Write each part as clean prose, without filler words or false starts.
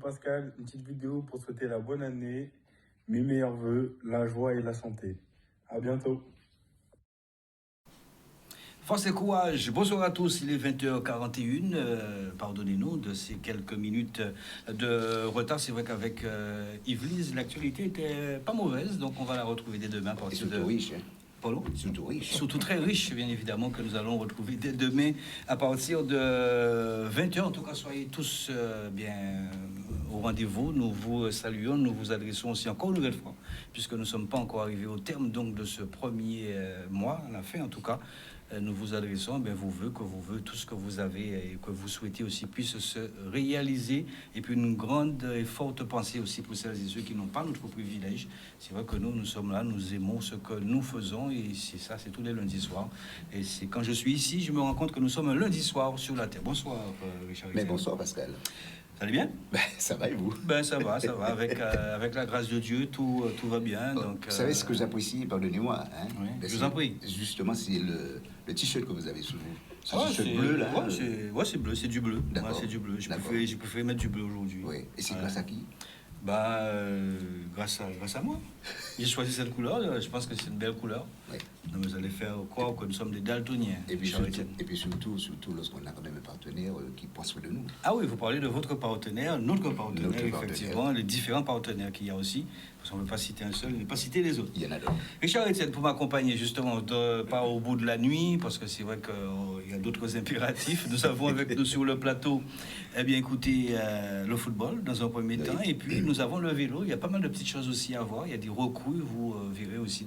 Pascal, une petite vidéo pour souhaiter la bonne année, mes meilleurs vœux, la joie et la santé. À bientôt. Force et courage, bonsoir à tous, il est 20h41, pardonnez-nous de ces quelques minutes de retard. C'est vrai qu'avec Yvelise, l'actualité était pas mauvaise, donc on va la retrouver dès demain à partir de... riche, hein. Pardon ? Surtout riche. Surtout très riche, bien évidemment, que nous allons retrouver dès demain à partir de 20h. En tout cas, soyez tous bien au rendez-vous. Nous vous saluons, nous vous adressons aussi encore une nouvelle fois, puisque nous ne sommes pas encore arrivés au terme donc, de ce premier mois, à la fin en tout cas. Nous vous adressons vos vœux, tout ce que vous avez et que vous souhaitez aussi puisse se réaliser. Et puis une grande et forte pensée aussi pour celles et ceux qui n'ont pas notre privilège. C'est vrai que nous sommes là, nous aimons ce que nous faisons et c'est ça, c'est tous les lundis soirs. Et c'est quand je suis ici, je me rends compte que nous sommes un lundi soir sur la Terre. Bonsoir Richard. Mais bonsoir Pascal. Ça va bien? Ça va et vous? Ça va. Avec la grâce de Dieu, tout va bien. Donc, vous savez ce que j'apprécie, pardonnez-moi. Hein, oui, je vous en prie. Justement, c'est le t-shirt que vous avez sous vous. C'est bleu, là. C'est bleu, c'est du bleu. D'accord. C'est du bleu. J'ai préféré mettre du bleu aujourd'hui. Oui. Et c'est grâce à qui? Grâce à moi. J'ai choisi cette couleur, je pense que c'est une belle couleur. Oui. Donc vous allez faire croire que nous sommes des daltoniens. Et puis surtout lorsqu'on a quand même un partenaire qui prend soin de nous. Ah oui, vous parlez de votre partenaire, notre partenaire, effectivement, les différents partenaires qu'il y a aussi. Parce qu'on ne veut pas citer un seul, on ne veut pas citer les autres. Il y en a d'autres. Richard Etienne, pour m'accompagner justement, pas au bout de la nuit, parce que c'est vrai qu'il y a d'autres impératifs. Nous avons avec nous sur le plateau, écoutez, le football dans un premier temps, et puis nous avons le vélo. Il y a pas mal de petites choses aussi à voir. Il y a des recrues, vous verrez aussi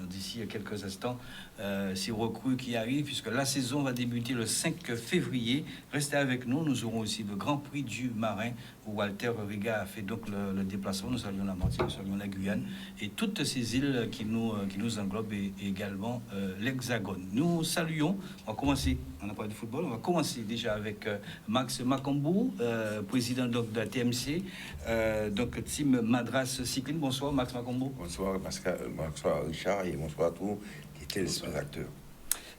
d'ici quelques instants, ces recrues qui arrivent, puisque la saison va débuter le 5 février. Restez avec nous, nous aurons aussi le Grand Prix du Marin, où Walter Riga a fait donc le déplacement. Nous saluons la Martinique, nous saluons la Guyane, et toutes ces îles qui nous englobent, et également l'Hexagone. Nous saluons, on va commencer, on a parlé de football, on va commencer déjà avec Max Makambu, président donc, de la TMC, donc Team Madras Cycling. Bonsoir Max Makambu. Bonsoir Pascal, bonsoir Richard et bonsoir à tous les téléspectateurs.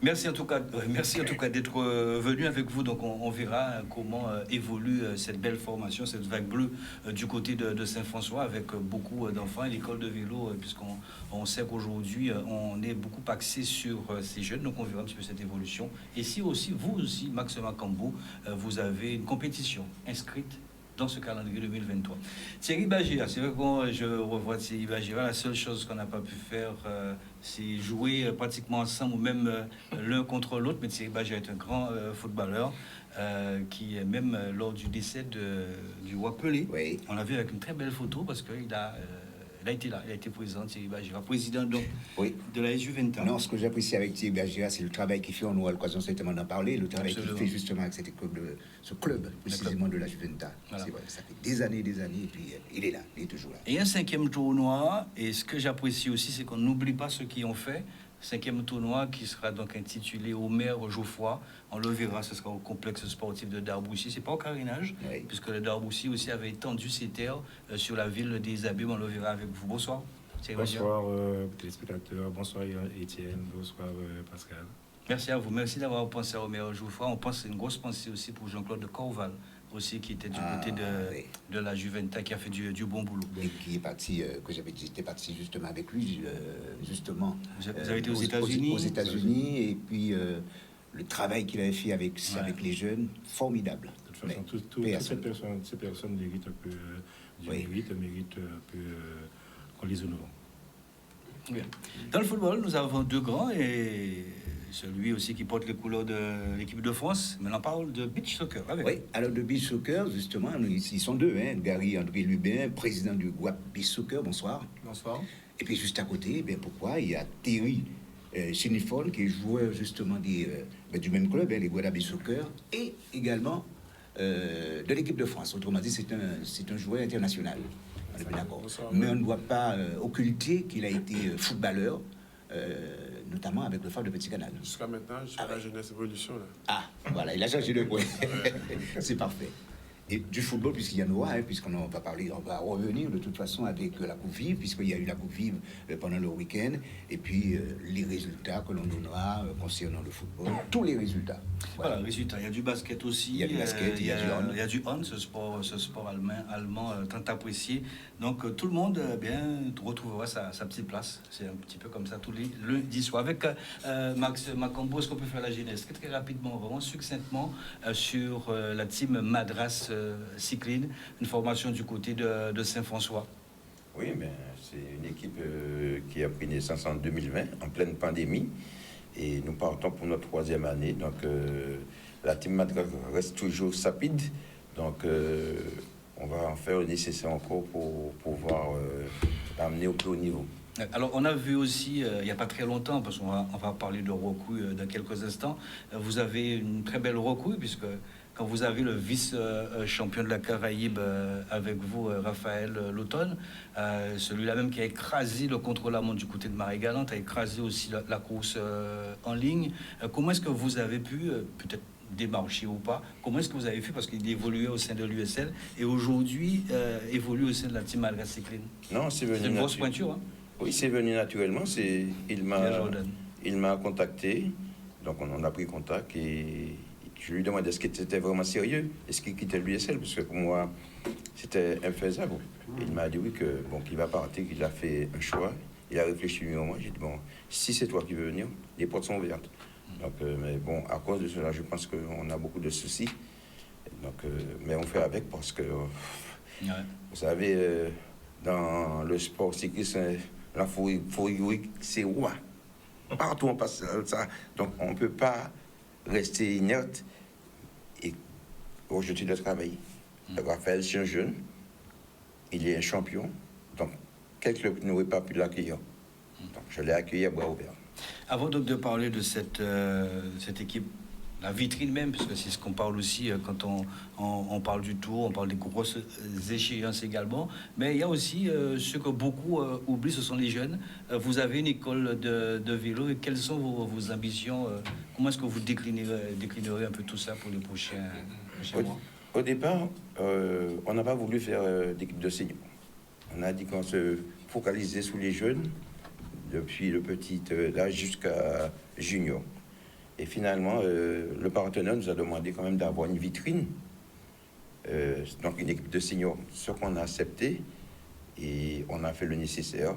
Merci en tout cas d'être venu avec vous. Donc on verra comment évolue cette belle formation, cette vague bleue du côté de Saint-François avec beaucoup d'enfants et l'école de vélo, puisqu'on sait qu'aujourd'hui on est beaucoup axé sur ces jeunes. Donc on verra un petit peu cette évolution. Et si aussi, vous aussi, Max Makambu, vous avez une compétition inscrite dans ce calendrier 2023. Thierry Bagira, c'est vrai que je revois Thierry Bagira, la seule chose qu'on n'a pas pu faire, c'est jouer pratiquement ensemble ou même l'un contre l'autre, mais Thierry Bagira est un grand footballeur qui, même lors du décès du roi Pelé, oui. On l'a vu avec une très belle photo parce qu'il a... il a été là, il a été président, Thierry Bagira, président donc, de la Juventus. Non, ce que j'apprécie avec Thierry Bagira, c'est le travail qu'il fait, on aura l'occasion certainement d'en parler, le travail qu'il fait justement avec ce club précisément de la Juventus. Voilà. C'est vrai, ça fait des années, et puis il est là, il est toujours là. Et un 5e tournoi, et ce que j'apprécie aussi, c'est qu'on n'oublie pas ceux qui ont fait. 5e tournoi qui sera donc intitulé Omer Geoffroy. On le verra, ce sera au complexe sportif de Darbouchy. C'est pas au carénage, puisque le Darbouchy aussi avait étendu ses terres sur la ville des Abîmes. On le verra avec vous. Bonsoir. Bonsoir téléspectateurs, bonsoir Étienne, bonsoir Pascal. Merci à vous. Merci d'avoir pensé à Omer Geoffroy. On pense une grosse pensée aussi pour Jean-Claude Corval, aussi qui était du côté de la Juventus, qui a fait du bon boulot. Et qui est parti, j'étais parti justement avec lui, justement. Vous avez été aux États-Unis. Aux États-Unis, et puis le travail qu'il avait fait avec les jeunes, formidable. De toute façon, toutes ces personnes méritent un peu méritent un peu qu'on les honore. Bien. Dans le football, nous avons deux grands et celui aussi qui porte les couleurs de l'équipe de France. Mais on parle de beach soccer. Oui, alors de beach soccer, justement, ils sont deux. Gary André Lubin, président du GUAP Beach Soccer. Bonsoir. Bonsoir. Et puis juste à côté, pourquoi il y a Terry Chinifon, qui est joueur justement du même club, les Guada Beach Soccer, et également de l'équipe de France. Autrement dit, c'est un joueur international. On est bien d'accord. Mais on ne doit pas occulter qu'il a été footballeur, notamment avec le phare de Petit Canal. Jusqu'à maintenant, je suis à la jeunesse évolution. Là. Ah, voilà, il a changé de point. C'est parfait. Et du football, puisqu'il y en aura, puisqu'on va parler, on va revenir de toute façon avec la Coupe Vive, puisqu'il y a eu la Coupe Vive pendant le week-end, et puis les résultats que l'on donnera concernant le football, tous les résultats. Voilà, résultat. Il y a du basket aussi. Il y a du basket, il y a du hand. Il y a du hand, ce sport allemand tant apprécié. Donc tout le monde retrouvera sa petite place. C'est un petit peu comme ça tous les lundis soirs. Avec Max Macambo, est-ce qu'on peut faire la genèse très rapidement, vraiment succinctement, sur la team Madras Cycling, une formation du côté de Saint-François? Oui, mais c'est une équipe qui a pris naissance en 2020, en pleine pandémie. Et nous partons pour notre 3e année. Donc, la team Madras reste toujours sapide. Donc, on va en faire le nécessaire encore pour pouvoir l'amener au plus haut niveau. Alors, on a vu aussi, il n'y a pas très longtemps, parce on va parler de recrues dans quelques instants, vous avez une très belle recrue, puisque quand vous avez le vice-champion de la Caraïbe avec vous, Raphaël L'Automne, celui-là même qui a écrasé le contre-la-montre du côté de Marie-Galante, a écrasé aussi la course en ligne. Comment est-ce que vous avez pu, peut-être démarcher ou pas, comment est-ce que vous avez fait, parce qu'il évoluait au sein de l'USL et aujourd'hui évolue au sein de la team Madras Cycling? Non, c'est venu. C'est une grosse pointure, hein? Oui, c'est venu naturellement. Il m'a contacté, donc on a pris contact et je lui demandais est-ce que c'était vraiment sérieux, est-ce qu'il quittait l'USL, parce que pour moi, c'était infaisable. Il m'a dit oui, qu'il va partir, qu'il a fait un choix, il a réfléchi mieux au moins. J'ai dit bon, si c'est toi qui veux venir, les portes sont ouvertes. Donc, mais bon, à cause de cela, je pense qu'on a beaucoup de soucis. Donc, mais on fait avec parce que, vous savez, dans le sport cycliste, la fourrure, c'est roi. Partout on passe ça. Donc, on ne peut pas rester inerte et aujourd'hui de travailler. Raphaël, c'est un jeune, il est un champion. Donc, quel club n'aurait pas pu l'accueillir? Donc, je l'ai accueilli à bras ouverts. Avant donc de parler de cette équipe, la vitrine même, parce que c'est ce qu'on parle aussi quand on parle du Tour, on parle des grosses échéances également, mais il y a aussi ce que beaucoup oublient, ce sont les jeunes. Vous avez une école de vélo, et quelles sont vos ambitions? Comment est-ce que vous déclinerez un peu tout ça pour les prochains mois? Au départ, on n'a pas voulu faire d'équipe de seniors. On a dit qu'on se focalisait sur les jeunes, depuis le petit âge jusqu'à junior. Et finalement, le partenaire nous a demandé quand même d'avoir une vitrine, donc une équipe de seniors, ce qu'on a accepté, et on a fait le nécessaire,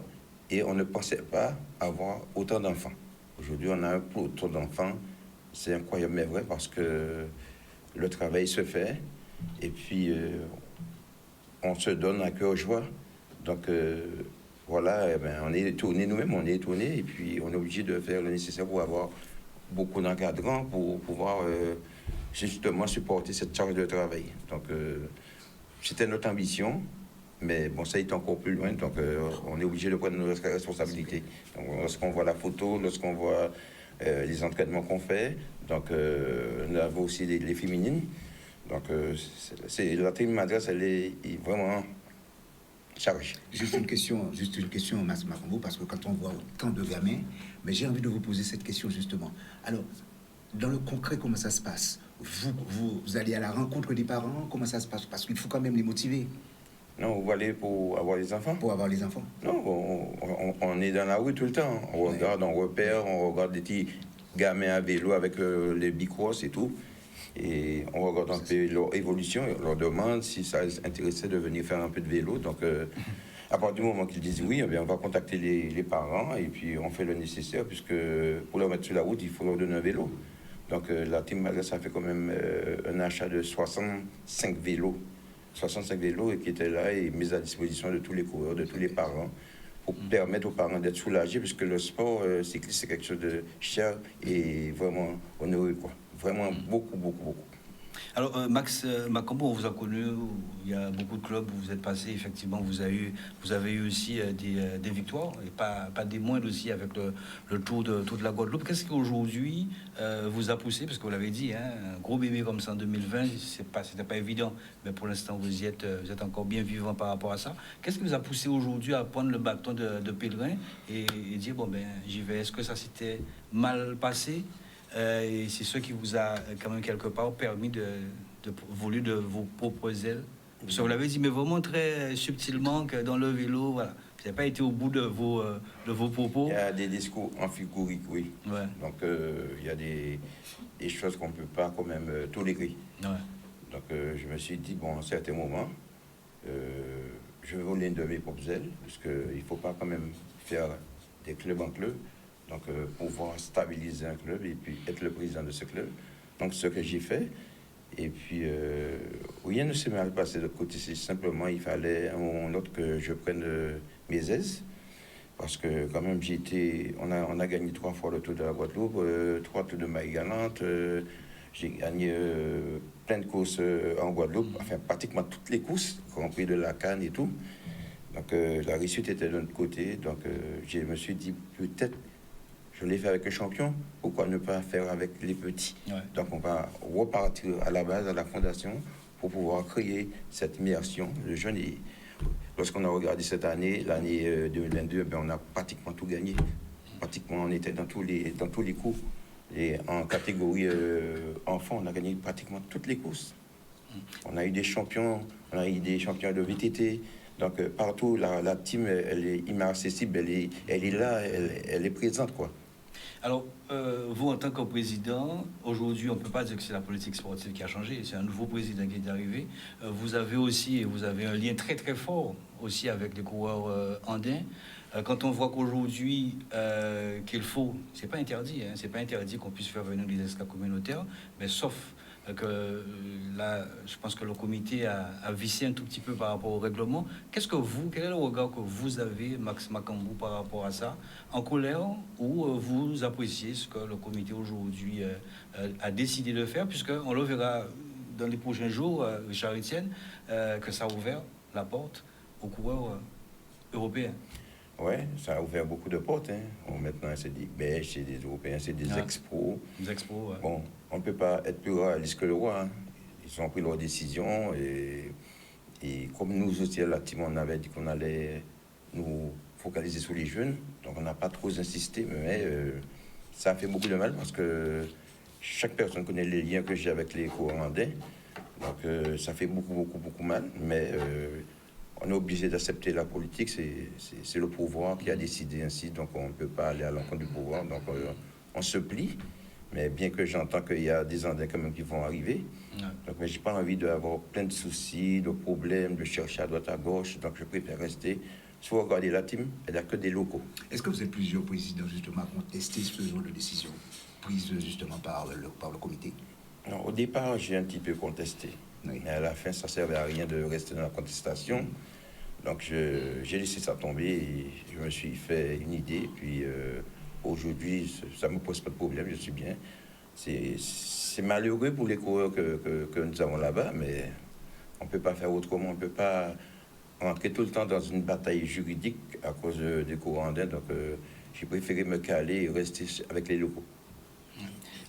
et on ne pensait pas avoir autant d'enfants. Aujourd'hui, on a un autant d'enfants, c'est incroyable, mais vrai, parce que le travail se fait, et puis on se donne à cœur joie. Donc, voilà, on est étonnés nous-mêmes, on est étonnés, et puis on est obligé de faire le nécessaire pour avoir beaucoup d'encadrants pour pouvoir justement supporter cette charge de travail. Donc, c'était notre ambition, mais bon, ça est encore plus loin, donc on est obligé de prendre nos responsabilités. Donc, lorsqu'on voit la photo, lorsqu'on voit les entraînements qu'on fait, donc on a aussi les féminines. Donc, la team Madras, elle est vraiment chargée. Juste une question, Max Macambo, parce que quand on voit autant de gamins, mais j'ai envie de vous poser cette question justement. Alors, dans le concret, comment ça se passe? Vous allez à la rencontre des parents? Comment ça se passe? Parce qu'il faut quand même les motiver. Non, vous allez pour avoir les enfants? Pour avoir les enfants? Non, on est dans la rue tout le temps. On regarde, on repère, on regarde des petits gamins à vélo avec les bicross et tout. Et on regarde un peu leur évolution, on leur demande si ça les intéressait de venir faire un peu de vélo. Donc, à partir du moment qu'ils disent oui, eh bien, on va contacter les parents et puis on fait le nécessaire, puisque pour leur mettre sur la route, il faut leur donner un vélo. Donc, la team Madras a fait quand même un achat de 65 vélos. 65 vélos qui étaient là et mis à disposition de tous les coureurs, de tous les parents, pour permettre aux parents d'être soulagés, puisque le sport cycliste, c'est quelque chose de cher et vraiment onéreux, quoi. Vraiment beaucoup. Alors, Max Macambo, on vous a connu, il y a beaucoup de clubs où vous êtes passé, effectivement, vous avez eu aussi des victoires, et pas des moindres aussi avec le tour de la Guadeloupe. Qu'est-ce qu'aujourd'hui vous a poussé, parce que vous l'avez dit, hein, un gros bébé comme ça en 2020, c'était pas évident, mais pour l'instant, vous êtes encore bien vivant par rapport à ça. Qu'est-ce qui vous a poussé aujourd'hui à prendre le bâton de pèlerin et dire, bon, ben, j'y vais? Est-ce que ça s'était mal passé? Et c'est ce qui vous a quand même quelque part permis voulu de vos propres ailes? Parce que vous l'avez dit, mais vraiment très subtilement que dans le vélo, voilà. Vous n'avez pas été au bout de vos propos. Il y a des discours amphigouriques, oui. Ouais. Donc, il y a des choses qu'on ne peut pas quand même tolérer. Ouais. Donc, je me suis dit, bon, à un certain moment, je vais voler de mes propres ailes, parce qu'il ne faut pas quand même faire des clubs en club. Donc, pouvoir stabiliser un club et puis être le président de ce club. Donc, ce que j'ai fait. Et puis, rien ne s'est mal passé de l'autre côté. C'est simplement, il fallait un moment ou un autre que je prenne mes aises. Parce que, quand même, on a gagné 3 fois le Tour de la Guadeloupe, 3 Tours de Marie-Galante. J'ai gagné plein de courses en Guadeloupe, enfin, pratiquement toutes les courses, y compris de la Cannes et tout. Donc, la réussite était de notre côté. Donc, je me suis dit, peut-être, je l'ai fait avec un champion, pourquoi ne pas faire avec les petits? Ouais. Donc, on va repartir à la base, à la fondation, pour pouvoir créer cette immersion. Le jeune, lorsqu'on a regardé cette année, l'année 2022, ben, on a pratiquement tout gagné. Pratiquement, on était dans tous les cours. Et en catégorie enfant, on a gagné pratiquement toutes les courses. On a eu des champions, de VTT. Donc, partout, la team, elle est inaccessible, elle est là, elle est présente, quoi. Alors, vous, en tant que président, aujourd'hui, on ne peut pas dire que c'est la politique sportive qui a changé. C'est un nouveau président qui est arrivé. Vous avez un lien très, très fort aussi avec les coureurs andins. Quand on voit qu'aujourd'hui, c'est pas interdit, hein, c'est pas interdit qu'on puisse faire venir des esclaves communautaires, mais sauf que là, je pense que le comité a vissé un tout petit peu par rapport au règlement. Quel est le regard que vous avez, Max Macambou, par rapport à ça? En colère, ou vous appréciez ce que le comité aujourd'hui a décidé de faire, puisqu'on le verra dans les prochains jours, Richard Etienne, que ça a ouvert la porte aux coureurs européens. Oui, ça a ouvert beaucoup de portes. Hein. Bon, maintenant, c'est des Belges, c'est des Européens, c'est des expos. Des expos, ouais. Bon, on ne peut pas être plus réaliste que le roi. Hein. Ils ont pris leur décision et comme nous aussi, à la team, on avait dit qu'on allait nous focaliser sur les jeunes. Donc, on n'a pas trop insisté, mais ça a fait beaucoup de mal parce que chaque personne connaît les liens que j'ai avec les Courandais. Donc, ça fait beaucoup mal. Mais on est obligé d'accepter la politique. C'est le pouvoir qui a décidé ainsi. Donc, on ne peut pas aller à l'encontre du pouvoir. Donc, on se plie. Mais bien que j'entends qu'il y a des Andins quand même qui vont arriver. Ouais. Donc, mais j'ai pas envie d'avoir plein de soucis, de problèmes, de chercher à droite, à gauche. Donc, je préfère rester. Soit regarder la team, il n'y a que des locaux. Est-ce que vous êtes plusieurs présidents justement à contester ce genre de décision prise justement par le comité? Non, au départ, j'ai un petit peu contesté. Oui. Mais à la fin, ça ne servait à rien de rester dans la contestation. Donc, j'ai laissé ça tomber et je me suis fait une idée. Puis, aujourd'hui, ça ne me pose pas de problème, je suis bien. C'est malheureux pour les coureurs que nous avons là-bas, mais on ne peut pas faire autrement. On ne peut pas rentrer tout le temps dans une bataille juridique à cause des coureurs andins. Donc, j'ai préféré me caler et rester avec les locaux.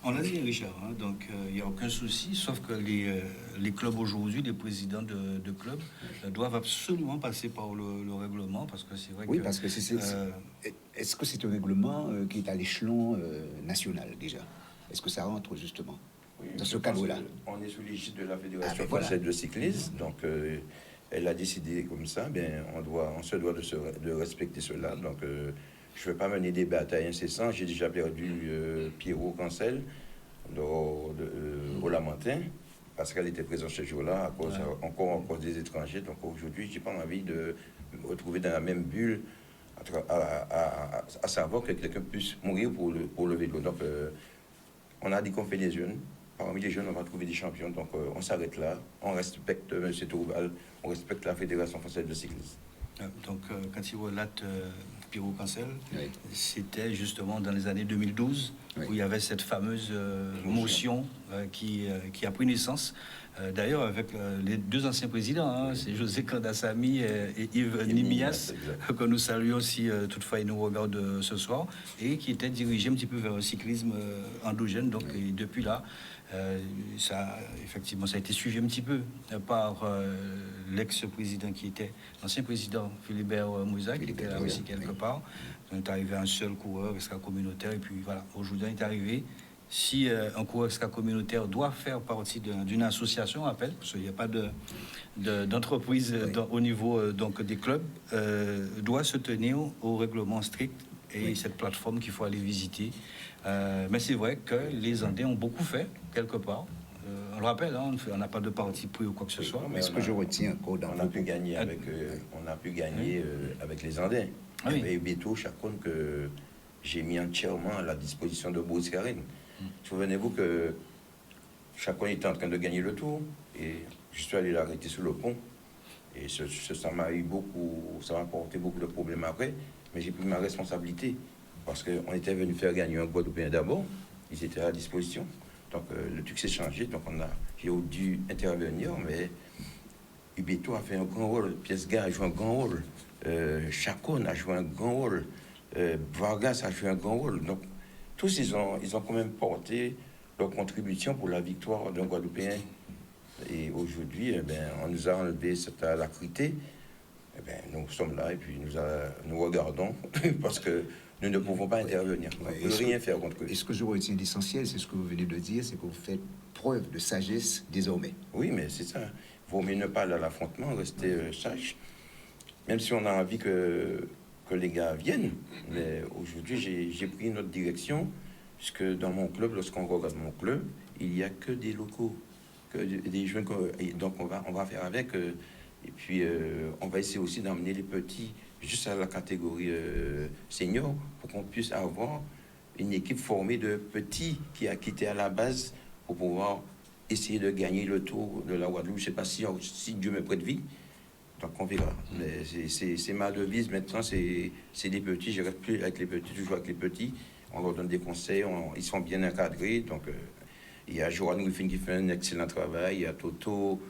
On l'a dit, Richard, hein, donc il n'y a aucun souci, sauf que les clubs aujourd'hui, les présidents de clubs, doivent absolument passer par le règlement, parce que c'est vrai oui, parce que est-ce que c'est un règlement qui est à l'échelon national déjà? Est-ce que ça rentre justement dans ce cadre-là? On est sous l'égide de la Fédération française de cyclisme, donc elle a décidé comme ça, bien, on se doit de respecter cela, donc... je ne vais pas mener des batailles incessantes. J'ai déjà perdu Pierrot Cancel au Lamentin parce qu'elle était présente ce jour-là, encore à cause des étrangers. Donc aujourd'hui, je n'ai pas envie de me retrouver dans la même bulle, à savoir que quelqu'un puisse mourir pour le vélo. Donc on a dit qu'on fait des jeunes. Parmi les jeunes, on va trouver des champions. Donc on s'arrête là. On respecte M. Touval, on respecte la Fédération française de cyclisme. Donc quand il relate Pierrot Cancel, oui. C'était justement dans les années 2012, oui. Où il y avait cette fameuse motion qui a pris naissance. D'ailleurs, avec les deux anciens présidents, hein, c'est José Kandassamy et Yves Nimias, que nous saluons si toutefois ils nous regardent ce soir, et qui étaient dirigés un petit peu vers le cyclisme endogène. Donc, oui. Et depuis là, effectivement, ça a été suivi un petit peu par l'ex-président qui était l'ancien président Philibert Mouza, qui était là aussi quelque part. On est arrivé à un seul coureur, escale communautaire, et puis voilà, aujourd'hui on est arrivé si un cours extra-communautaire doit faire partie d'une association, appelle, parce qu'il n'y a pas d'entreprise au niveau donc des clubs, doit se tenir au règlement strict et cette plateforme qu'il faut aller visiter. Mais c'est vrai que les Andins ont beaucoup fait, quelque part. On le rappelle, hein, on n'a pas de parti pris ou quoi que ce soit. Mais ce que je retiens encore dans on a pu gagner avec, avec les Andins. Ah oui. Et bientôt, chacun que j'ai mis entièrement à la disposition de Bruce Karine. Souvenez-vous que chacun était en train de gagner le tour et je suis allé l'arrêter sur le pont. Et ça m'a apporté beaucoup de problèmes après, mais j'ai pris ma responsabilité parce qu'on était venu faire gagner un Guadeloupéen d'abord, ils étaient à disposition. Donc le truc s'est changé, donc j'ai dû intervenir, mais Ubeto a fait un grand rôle, Piesga a joué un grand rôle, Chacon a joué un grand rôle, Vargas a joué un grand rôle. Donc tous ils ont quand même porté leur contribution pour la victoire d'un Guadeloupéen. Et aujourd'hui, on nous a enlevé cette alacrité. Nous sommes là et puis nous regardons parce que nous ne pouvons pas intervenir. On ne peut rien faire contre eux. Et ce que je retiens d'essentiel, c'est ce que vous venez de dire, c'est que vous faites preuve de sagesse désormais. Oui, mais c'est ça. Il vaut mieux ne pas aller à l'affrontement, rester sage. Même si on a envie que les gars viennent. Mais aujourd'hui, j'ai pris une autre direction, puisque dans mon club, lorsqu'on regarde mon club, il n'y a que des locaux, que des jeunes. Donc on va faire avec. Et puis on va essayer aussi d'emmener les petits juste à la catégorie senior pour qu'on puisse avoir une équipe formée de petits qui a quitté à la base pour pouvoir essayer de gagner le tour de la Guadeloupe. Je ne sais pas si Dieu me prête vie. Donc on verra. Mais c'est ma devise maintenant, c'est les petits. Je reste plus avec les petits, toujours avec les petits. On leur donne des conseils, ils sont bien encadrés. Donc il y a Johan Griffin qui fait un excellent travail, il y a Toto,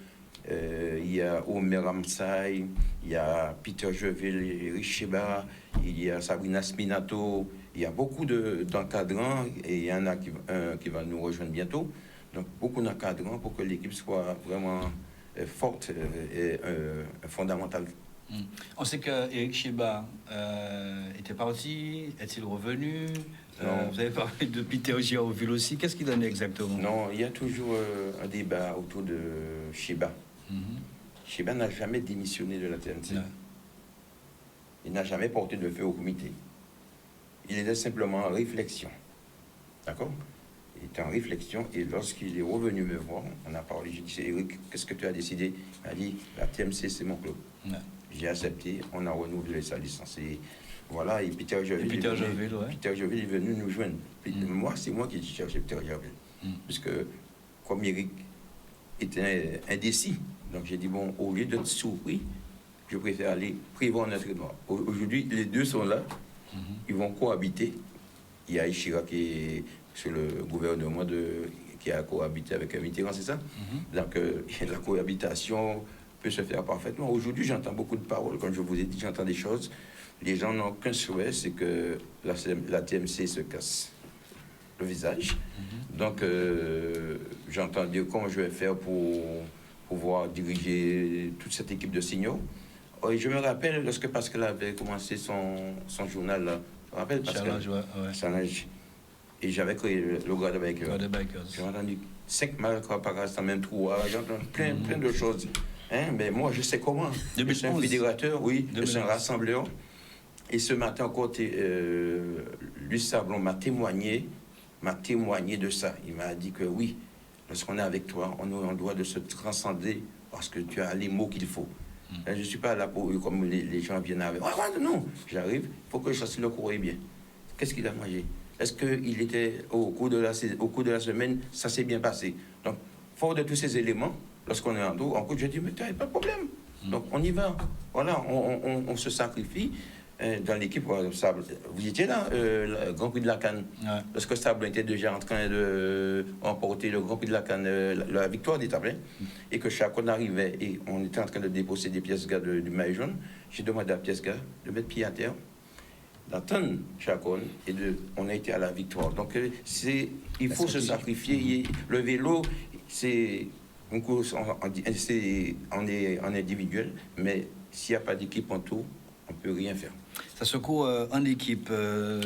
il y a Omer Ramsay, il y a Peter Jeville, Eric Sheba, il y a Sabrina Spinato, il y a beaucoup d'encadrants et il y en a qui va nous rejoindre bientôt. Donc beaucoup d'encadrants pour que l'équipe soit vraiment forte et fondamentale. On sait qu'Eric Sheba était parti, est-il revenu? Vous avez parlé de Peter Giauville aussi. Qu'est-ce qu'il en est exactement? Non, il y a toujours un débat autour de Sheba. Sheba n'a jamais démissionné de la TNC. Non. Il n'a jamais porté de feu au comité. Il était simplement en réflexion. D'accord? Il était en réflexion et lorsqu'il est revenu me voir, on a parlé. J'ai dit, Eric, qu'est-ce que tu as décidé? Il m'a dit, la TMC, c'est mon club. Non. J'ai accepté, on a renouvelé sa licence. Et voilà, et Peter Jeville est venu nous joindre. Moi, c'est moi qui ai cherché Peter Jeville. Puisque, comme Eric était indécis, donc j'ai dit, bon, au lieu d'être surpris, je préfère aller prévoir notre droit. Aujourd'hui, les deux sont là, ils vont cohabiter. Il y a Ishira qui est sur le gouvernement qui a cohabité avec Mitterrand, c'est ça? Donc, la cohabitation peut se faire parfaitement. Aujourd'hui, j'entends beaucoup de paroles. Comme je vous ai dit, j'entends des choses. Les gens n'ont qu'un souhait, c'est que la TMC se casse le visage. Donc, j'entends dire comment je vais faire pour pouvoir diriger toute cette équipe de signaux. Et je me rappelle lorsque Pascal avait commencé son journal, là. Je me rappelle Pascal. Challenge. Et j'avais créé le Grade Bikers. J'ai entendu 5 marques par instant, même 3. J'entends plein de choses. Mais moi, je sais comment. Je suis un fédérateur, oui, je suis un rassembleur. Et ce matin encore, Luc Sablon m'a témoigné de ça. Il m'a dit que oui, lorsqu'on est avec toi, on doit de se transcender parce que tu as les mots qu'il faut. Je ne suis pas là pour comme les gens viennent avec. Non, j'arrive, il faut que je fasse le courrier bien. Qu'est-ce qu'il a mangé? Est-ce qu'il était au cours de la semaine, ça s'est bien passé? Donc, fort de tous ces éléments, lorsqu'on est en dos, je dis, mais tu n'as pas de problème. Donc, on y va. Voilà, on se sacrifie. Dans l'équipe, vous étiez là, le Grand Prix de la Cannes. Ouais. Lorsque Sable était déjà en train de remporter le Grand Prix de la Cannes, la victoire des tablets, et que chacun arrivait et on était en train de déposer des pièces du maillot jaune, j'ai demandé à pièce de mettre pied à terre, d'attendre chacun, et on a été à la victoire. Donc, il faut se sacrifier. Le vélo, c'est une course, on est en individuel, mais s'il n'y a pas d'équipe en tout, on ne peut rien faire. Ça se court en équipe.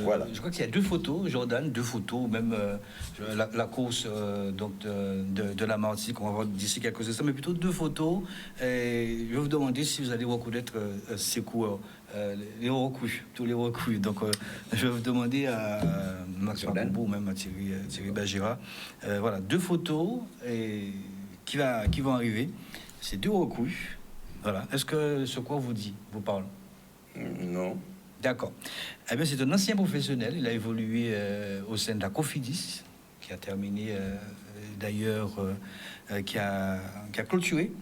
Voilà. Je crois qu'il y a 2 photos, Jordan, 2 photos, même la course donc de la Martinique, on va voir d'ici quelques instants, mais plutôt 2 photos. Et je vais vous demander si vous allez reconnaître ces coureurs, les recrues, tous les recrues. Donc je vais vous demander à Max Makambo ou même à Thierry Bergera. Voilà, 2 photos qui vont arriver. C'est 2 recrues. Voilà. Est-ce que ce quoi vous parle? Non. D'accord. Eh bien, c'est un ancien professionnel. Il a évolué au sein de la Cofidis, qui a terminé d'ailleurs, qui a clôturé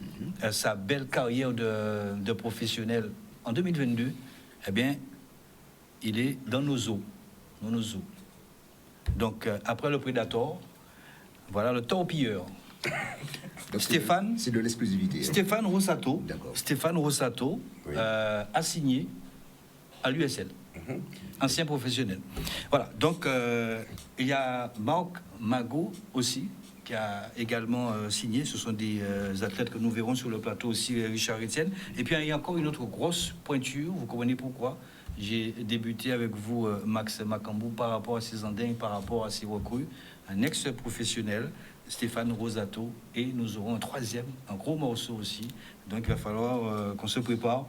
sa belle carrière de professionnel en 2022. Eh bien, il est dans nos eaux. Dans nos eaux. Donc, après le Predator, voilà le torpilleur. Donc, Stéphane, c'est de l'exclusivité. Stéphane Rossato, D'accord. Oui. A signé à l'USL, ancien professionnel. Voilà, donc il y a Marc Mago aussi, qui a également signé. Ce sont des athlètes que nous verrons sur le plateau aussi, Richard Etienne. Et puis il y a encore une autre grosse pointure, vous comprenez pourquoi j'ai débuté avec vous, Max Makambo, par rapport à ces andins, par rapport à ces recrues, un ex-professionnel, Stéphane Rossato, et nous aurons un troisième, un gros morceau aussi. Donc il va falloir qu'on se prépare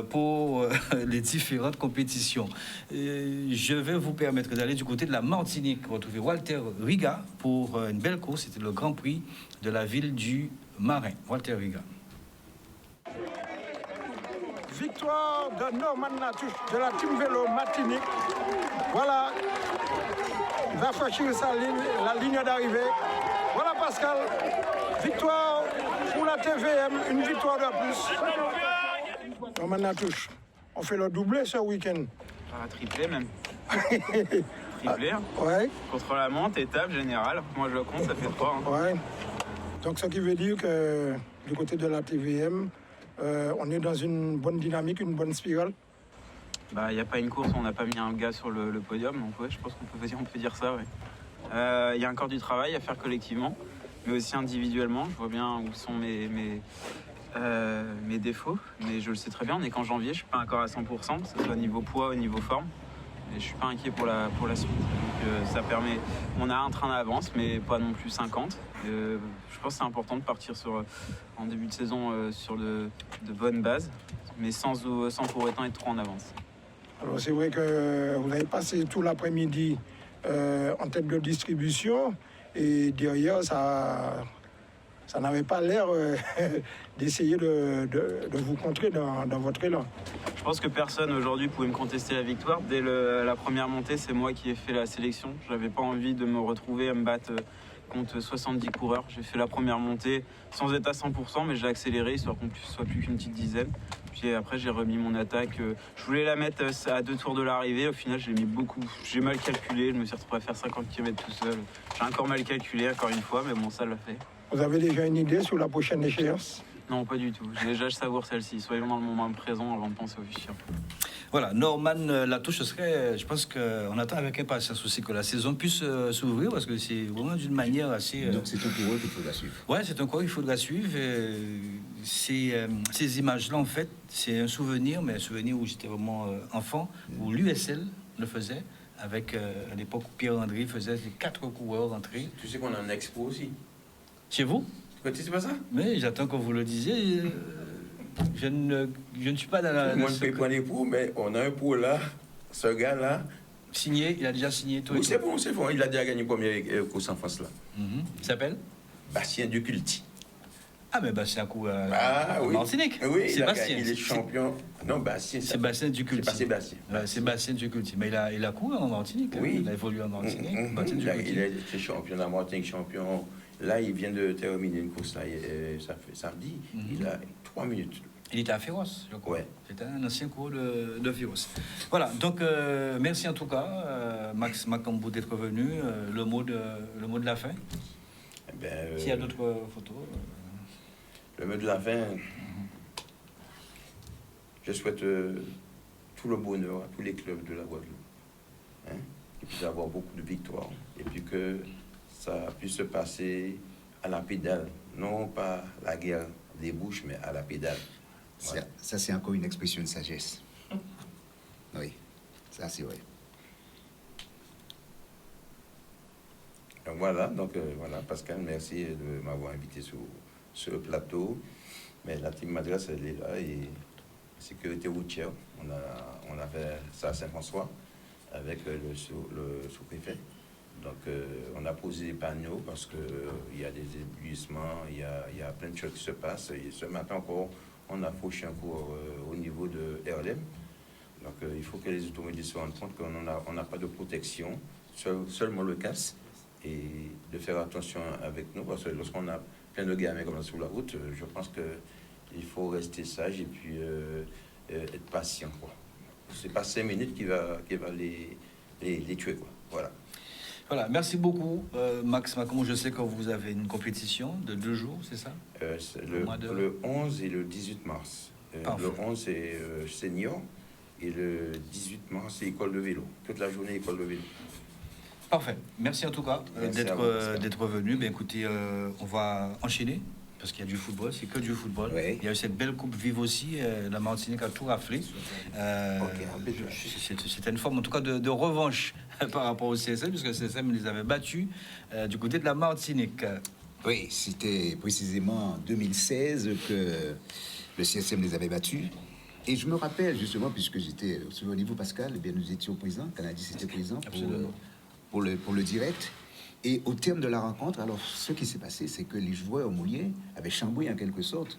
pour les différentes compétitions. Je vais vous permettre d'aller du côté de la Martinique, retrouver Walter Riga pour une belle course. C'était le Grand Prix de la ville du Marin. Walter Riga. Victoire de Norman Latouche de la Team Vélo Martinique. Voilà, il va franchir la ligne d'arrivée. Voilà Pascal, victoire pour la TVM, une victoire de plus. Norman Latouche, on fait le doublé ce week-end. Triplé même. Triplé. Ouais. Contre la monte, étape générale. Moi je le compte, ça fait 3. Hein. Ouais. Donc ce qui veut dire que du côté de la TVM, on est dans une bonne dynamique, une bonne spirale. Bah, il n'y a pas une course où on n'a pas mis un gars sur le podium, donc ouais, je pense qu'on peut dire ça. Il y a encore du travail à faire collectivement, mais aussi individuellement. Je vois bien où sont mes défauts, mais je le sais très bien, on est qu'en janvier, je ne suis pas encore à 100%, que ce soit au niveau poids, au niveau forme. Et je ne suis pas inquiet pour la suite. Donc, ça permet. On a un train d'avance, mais pas non plus 50. Je pense que c'est important de partir en début de saison sur de bonnes bases, mais sans pour autant être trop en avance. Alors c'est vrai que vous avez passé tout l'après-midi en tête de distribution et derrière ça n'avait pas l'air d'essayer de vous contrer dans votre élan. Je pense que personne aujourd'hui pouvait me contester la victoire. Dès la première montée, c'est moi qui ai fait la sélection. Je n'avais pas envie de me retrouver à me battre contre 70 coureurs. J'ai fait la première montée sans être à 100%, mais j'ai accéléré, histoire qu'on ne soit plus qu'une petite dizaine. Puis après, j'ai remis mon attaque. Je voulais la mettre à 2 tours de l'arrivée. Au final, je l'ai mis beaucoup. J'ai mal calculé. Je me suis retrouvé à faire 50 km tout seul. J'ai encore mal calculé, encore une fois, mais bon, ça l'a fait. Vous avez déjà une idée sur la prochaine échéance? Non, pas du tout. Je savoure celle-ci. Soyons dans le moment présent avant de penser au futur. Voilà, Norman Latouche, je pense qu'on attend avec impatience aussi que la saison puisse s'ouvrir parce que c'est vraiment d'une manière assez... Donc c'est un coureur qu'il faudra suivre. Ouais, c'est un coureur qu'il faudra suivre. Ces images-là, en fait, c'est un souvenir, mais un souvenir où j'étais vraiment enfant, où l'USL le faisait, avec à l'époque où Pierre-André faisait les 4 coureurs entrés. Tu sais qu'on a un expo aussi. Chez vous? Tu sais pas ça? Mais j'attends que vous le disiez. Je ne suis pas dans la... Moi, je ne peux pas les pour, mais on a un pour là. Ce gars-là... Signé, il a déjà signé tout. Oui, c'est bon. Il a déjà gagné le premier course en France là. Il s'appelle Bastien Duculti. Ah, mais Bastien à coup oui. Martinique. Oui, Sébastien. il est champion. Non, Bastien. Sébastien Duculti. C'est pas Sébastien. Ouais, Sébastien Duculti. Mais il a couru en Martinique. Oui. Il a évolué en Martinique. Il est champion de la Martinique, champion. Là, il vient de terminer une course là, ça fait samedi. Il a 3 minutes. Il était à Féroce, je crois. Ouais. C'était un ancien coureur de Féroce. Voilà, donc merci en tout cas, Max Makambo, d'être venu. Le mot de la fin. S'il y a d'autres photos. Le mot de la fin, je souhaite tout le bonheur à tous les clubs de la Guadeloupe. Hein, qu'ils puissent avoir beaucoup de victoires. Et puis que ça puisse se passer à la pédale. Non pas la guerre des bouches, mais à la pédale. Voilà. Ça, c'est encore une expression de sagesse. Oui, ça c'est vrai. Donc voilà, voilà, Pascal, merci de m'avoir invité sur le plateau. Mais la team Madras, elle est là et sécurité routière. On a fait ça à Saint-François avec le sous-préfet. Donc on a posé des panneaux parce qu'il y a des éblouissements, il y a plein de choses qui se passent. Et ce matin encore, on a fauché un cours au niveau de RLM. Donc il faut que les automobilistes se rendent compte qu'on n'a pas de protection, seulement le casque. Et de faire attention avec nous, parce que lorsqu'on a plein de gamins comme ça sur la route, je pense qu'il faut rester sage et puis être patient, quoi. C'est pas 5 minutes qui va les tuer, quoi. Voilà. Voilà, merci beaucoup, Max Macron. Je sais que vous avez une compétition de 2 jours, c'est ça? Le 11 et le 18 mars. Le 11, c'est senior, et le 18 mars, c'est école de vélo. Toute la journée, école de vélo. Parfait. Merci en tout cas d'être venu. Ben, écoutez, on va enchaîner parce qu'il y a du football, c'est que du football. Oui. Il y a eu cette belle coupe vive aussi. La Martinique a tout raflé. C'était une forme en tout cas de revanche par rapport au CSM, puisque le CSM les avait battus du côté de la Martinique. Oui, c'était précisément en 2016 que le CSM les avait battus. Et je me rappelle justement, puisque j'étais sur le niveau Pascal, eh bien, nous étions présents, Canadis était présent pour le direct. Et au terme de la rencontre, alors ce qui s'est passé, c'est que les joueurs mouillés avaient chambré en quelque sorte.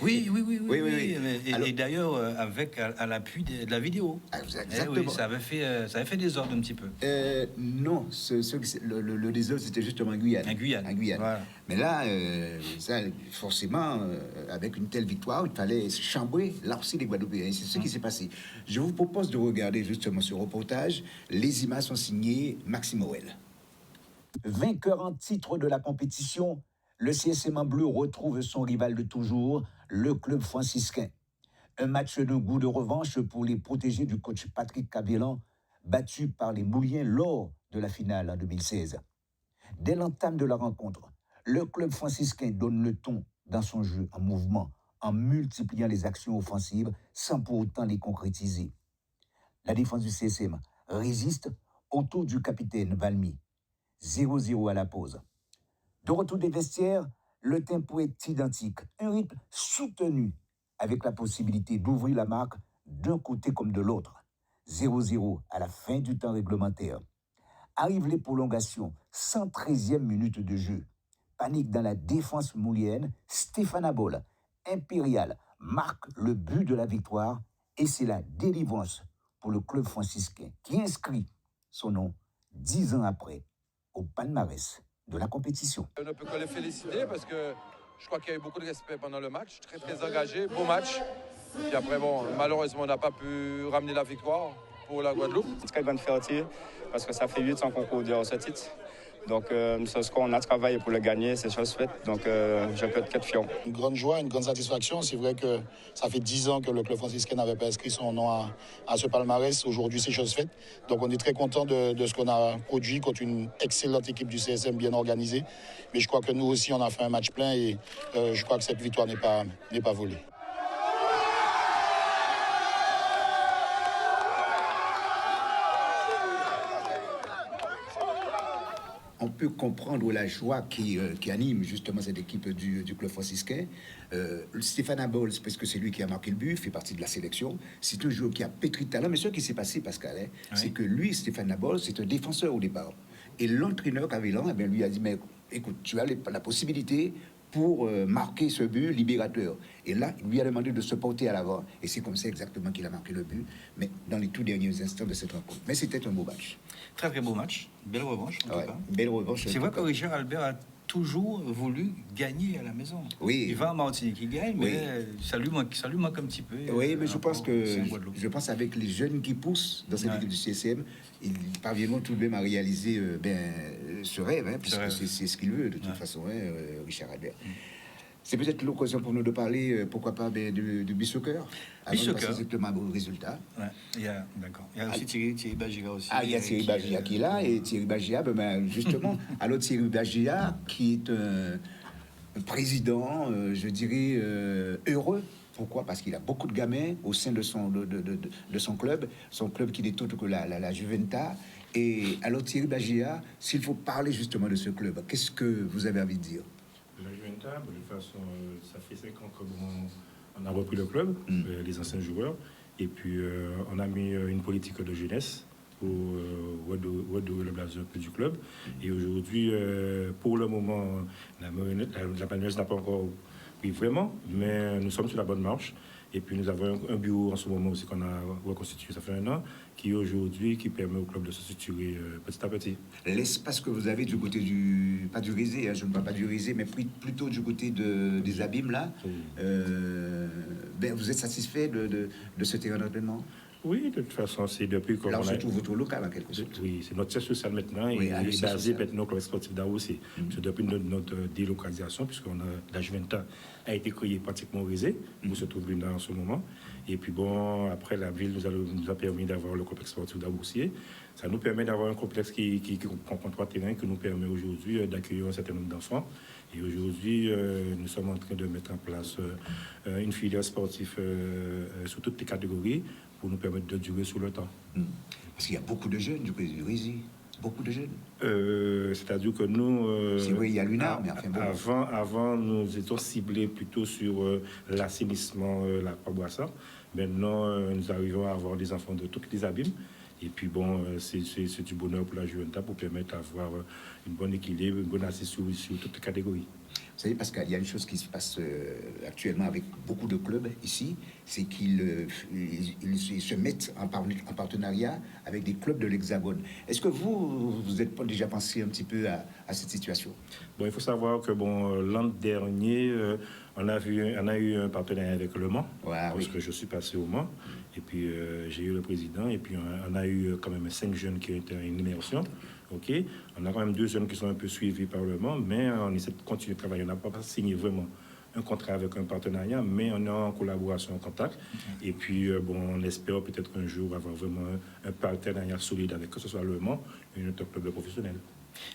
Oui. Alors, Et d'ailleurs, avec à l'appui de la vidéo. Exactement. Oui, ça avait fait désordre un petit peu. Non, le désordre, c'était justement en Guyane. En Guyane. Voilà. Mais là, ça, forcément, avec une telle victoire, il fallait chambrer l'arcy des Guadeloupéens. C'est ce qui s'est passé. Je vous propose de regarder justement ce reportage. Les images sont signées Maxime Morel. Vainqueur en titre de la compétition, le CSM en bleu retrouve son rival de toujours, le club franciscain. Un match de goût de revanche pour les protégés du coach Patrick Cabellan, battu par les Mouliens lors de la finale en 2016. Dès l'entame de la rencontre, le club franciscain donne le ton dans son jeu en mouvement, en multipliant les actions offensives sans pour autant les concrétiser. La défense du CSM résiste autour du capitaine Valmy. 0-0 à la pause. De retour des vestiaires, le tempo est identique. Un rythme soutenu avec la possibilité d'ouvrir la marque d'un côté comme de l'autre. 0-0 à la fin du temps réglementaire. Arrivent les prolongations, 113e minute de jeu. Panique dans la défense moulienne, Stéphane Abol, impérial, marque le but de la victoire et c'est la délivrance pour le club franciscain qui inscrit son nom 10 ans après au palmarès de la compétition. On ne peut que les féliciter parce que je crois qu'il y a eu beaucoup de respect pendant le match, très très engagé, beau match. Puis après, bon, malheureusement, on n'a pas pu ramener la victoire pour la Guadeloupe. C'est une très grande fierté parce que ça fait 8 ans qu'on court ce titre. Donc, ce score, on a travaillé pour le gagner, c'est chose faite. Donc, je peux être fier. Une grande joie, une grande satisfaction. C'est vrai que ça fait 10 ans que le club franciscain n'avait pas inscrit son nom à ce palmarès. Aujourd'hui, c'est chose faite. Donc, on est très content de ce qu'on a produit contre une excellente équipe du CSM bien organisée. Mais je crois que nous aussi, on a fait un match plein et je crois que cette victoire n'est pas volée. On peut comprendre la joie qui anime justement cette équipe du club franciscain. Stéphane Abol, parce que c'est lui qui a marqué le but, fait partie de la sélection. C'est un joueur qui a pétri de talent. Mais ce qui s'est passé, Pascal, c'est que lui, Stéphane Abol, c'est un défenseur au départ. Et l'entraîneur Cabellan, lui a dit, mais écoute, tu as la possibilité pour marquer ce but libérateur. Et là, il lui a demandé de se porter à l'avant. Et c'est comme ça exactement qu'il a marqué le but, mais dans les tout derniers instants de cette rencontre. Mais c'était un beau match. Très très beau match, belle revanche en tout cas. Belle revanche. C'est vrai que Richard Albert a toujours voulu gagner à la maison. Oui. Il va en Martinique, il gagne, mais ça lui manque un petit peu. Oui, mais je pense avec les jeunes qui poussent dans cette équipe du CSM, ils parviendront tout de même à réaliser ce rêve, puisque c'est ce qu'il veut de toute façon, Richard Albert. C'est peut-être l'occasion pour nous de parler, pourquoi pas, du beach-soccer. Avant de passer exactement au résultat. D'accord. Il y a aussi Thierry Bagira aussi. Il y a Thierry Bagia qui est là, et Thierry Bagia, justement, alors Thierry Bagia, qui est un président, je dirais, heureux, Pourquoi? Parce qu'il a beaucoup de gamins au sein de son club qui n'est autre que la Juventa. Et alors Thierry Bagia, s'il faut parler justement de ce club, qu'est-ce que vous avez envie de dire? La Juventa, de toute façon, ça fait 5 ans qu'on a repris le club, les anciens joueurs, et puis on a mis une politique de jeunesse pour redorer le blason un peu du club. Et aujourd'hui, pour le moment, la mayonnaise n'a pas encore pris vraiment, mais nous sommes sur la bonne marche. Et puis nous avons un bureau en ce moment aussi qu'on a reconstitué, ça fait 1 an, qui aujourd'hui qui permet au club de se structurer petit à petit. L'espace que vous avez du côté pas du Risé, hein, je ne parle pas du Risé, mais plutôt du côté des Abîmes là, vous êtes satisfait de ce terrain d'entraînement? Oui, de toute façon, c'est depuis qu'on a... c'est tout votre local, en quelque sorte. Oui, c'est notre siège social maintenant, et il est basé maintenant au club sportif d'Aossé. C'est depuis notre délocalisation, puisqu'on a la Juventa a été créée pratiquement au Risé, où se trouve l'UNA en ce moment. Et puis bon, après, la ville nous a permis d'avoir le complexe sportif d'Aossé. Ça nous permet d'avoir un complexe qui comprend 3 terrains, qui nous permet aujourd'hui d'accueillir un certain nombre d'enfants. Et aujourd'hui, nous sommes en train de mettre en place une filière sportive sur toutes les catégories, pour nous permettre de durer sur le temps. Parce qu'il y a beaucoup de jeunes du côté du Risé, beaucoup de jeunes. C'est-à-dire que nous... c'est vrai, il y a l'UNAR, mais enfin bon... Avant, nous étions ciblés plutôt sur l'assainissement, la Croix-Boisson. Maintenant, nous arrivons à avoir des enfants de toutes les abîmes. Et puis bon, c'est du bonheur pour la Juventa pour permettre d'avoir une bonne équilibre, une bonne assise sur toutes les catégories. Vous savez, parce qu'il y a une chose qui se passe actuellement avec beaucoup de clubs ici, c'est qu'ils se mettent en partenariat avec des clubs de l'Hexagone. Est-ce que vous êtes pas déjà pensé un petit peu à cette situation? Bon, il faut savoir que l'an dernier, on a eu un partenariat avec Le Mans, parce que je suis passé au Mans, et puis j'ai eu le président, et puis on a eu quand même 5 jeunes qui ont été en immersion. Ok, on a quand même 2 jeunes qui sont un peu suivis par le monde, mais on essaie de continuer de travailler. On n'a pas signé vraiment un contrat avec un partenariat, mais on est en collaboration, en contact. Et puis, on espère peut-être un jour avoir vraiment un partenariat solide avec que ce soit le Mans et un autre club professionnel.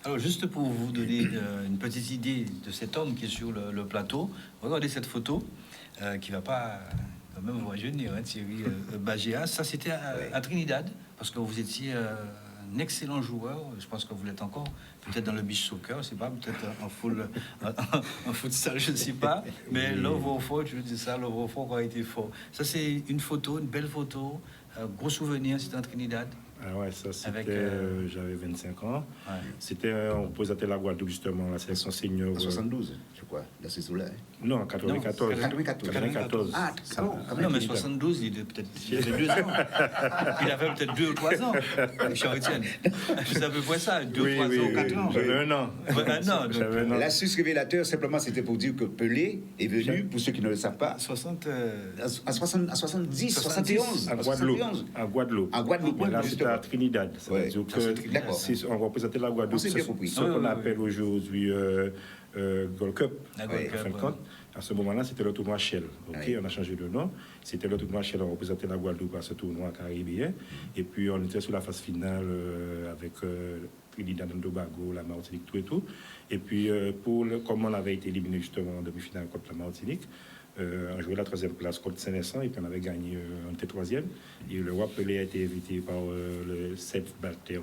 Alors, juste pour vous donner une petite idée de cet homme qui est sur le plateau, regardez cette photo qui ne va pas quand même vous rajeunir, hein, Thierry Bagia. Ça, c'était à Trinidad, parce que vous étiez... un excellent joueur, je pense que vous l'êtes encore, peut-être dans le beach soccer, je sais pas, peut-être en futsal, je ne sais pas, mais l'Overfort, je dis ça, l'Overfort a été fort. Ça, c'est une photo, une belle photo, gros souvenir, c'était en Trinidad. Ah ouais, ça c'était, j'avais 25 ans. Ouais. C'était, on représentait la Guadeloupe justement, la sélection senior. En 72, je crois, dans ces eaux-là. Non, en 94. 94. Ah, non, mais 72, il avait peut-être 2 ans. Il avait peut-être 2 ou 3 ans, Charles-Étienne. C'est à peu près ça, 2 ou 3 ans, 4 ans. J'avais 1 an. L'astuce révélateur, simplement, c'était pour dire que Pelé est venu, pour ceux qui ne le savent pas, à 70, 71. À Guadeloupe. Là, c'était à Trinidad. On représentait la Guadeloupe. Ce qu'on appelle aujourd'hui Gold Cup. À ce moment-là, c'était le tournoi Shell. On a changé de nom. C'était le tournoi Shell. On représentait la Guadeloupe à ce tournoi caribéen. Et puis, on était sur la phase finale avec Trinidad et Tobago, la Martinique, tout et tout. Et puis, comme on avait été éliminé justement en demi-finale contre la Martinique, on jouait la 3e place contre Saint-Vincent et puis on avait gagné, on était 3e. Et le roi Pelé a été invité par le Seth Blatter,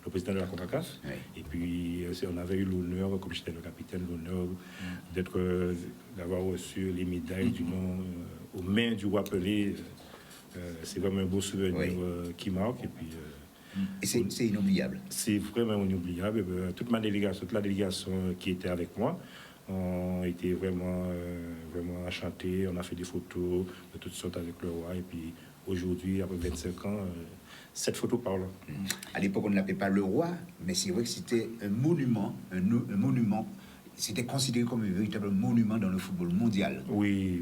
le président de la CONCACAF. Et puis on avait eu l'honneur, comme j'étais le capitaine, l'honneur d'avoir reçu les médailles du nom aux mains du roi Pelé. C'est vraiment un beau souvenir qui marque. Et puis, et c'est inoubliable. C'est vraiment inoubliable. Toute la délégation qui était avec moi, on était vraiment enchantés. On a fait des photos de toutes sortes avec le roi. Et puis aujourd'hui, après 25 ans, cette photo parle. À l'époque, on ne l'appelait pas le roi, mais c'est vrai que c'était un monument, un monument. C'était considéré comme un véritable monument dans le football mondial. Oui,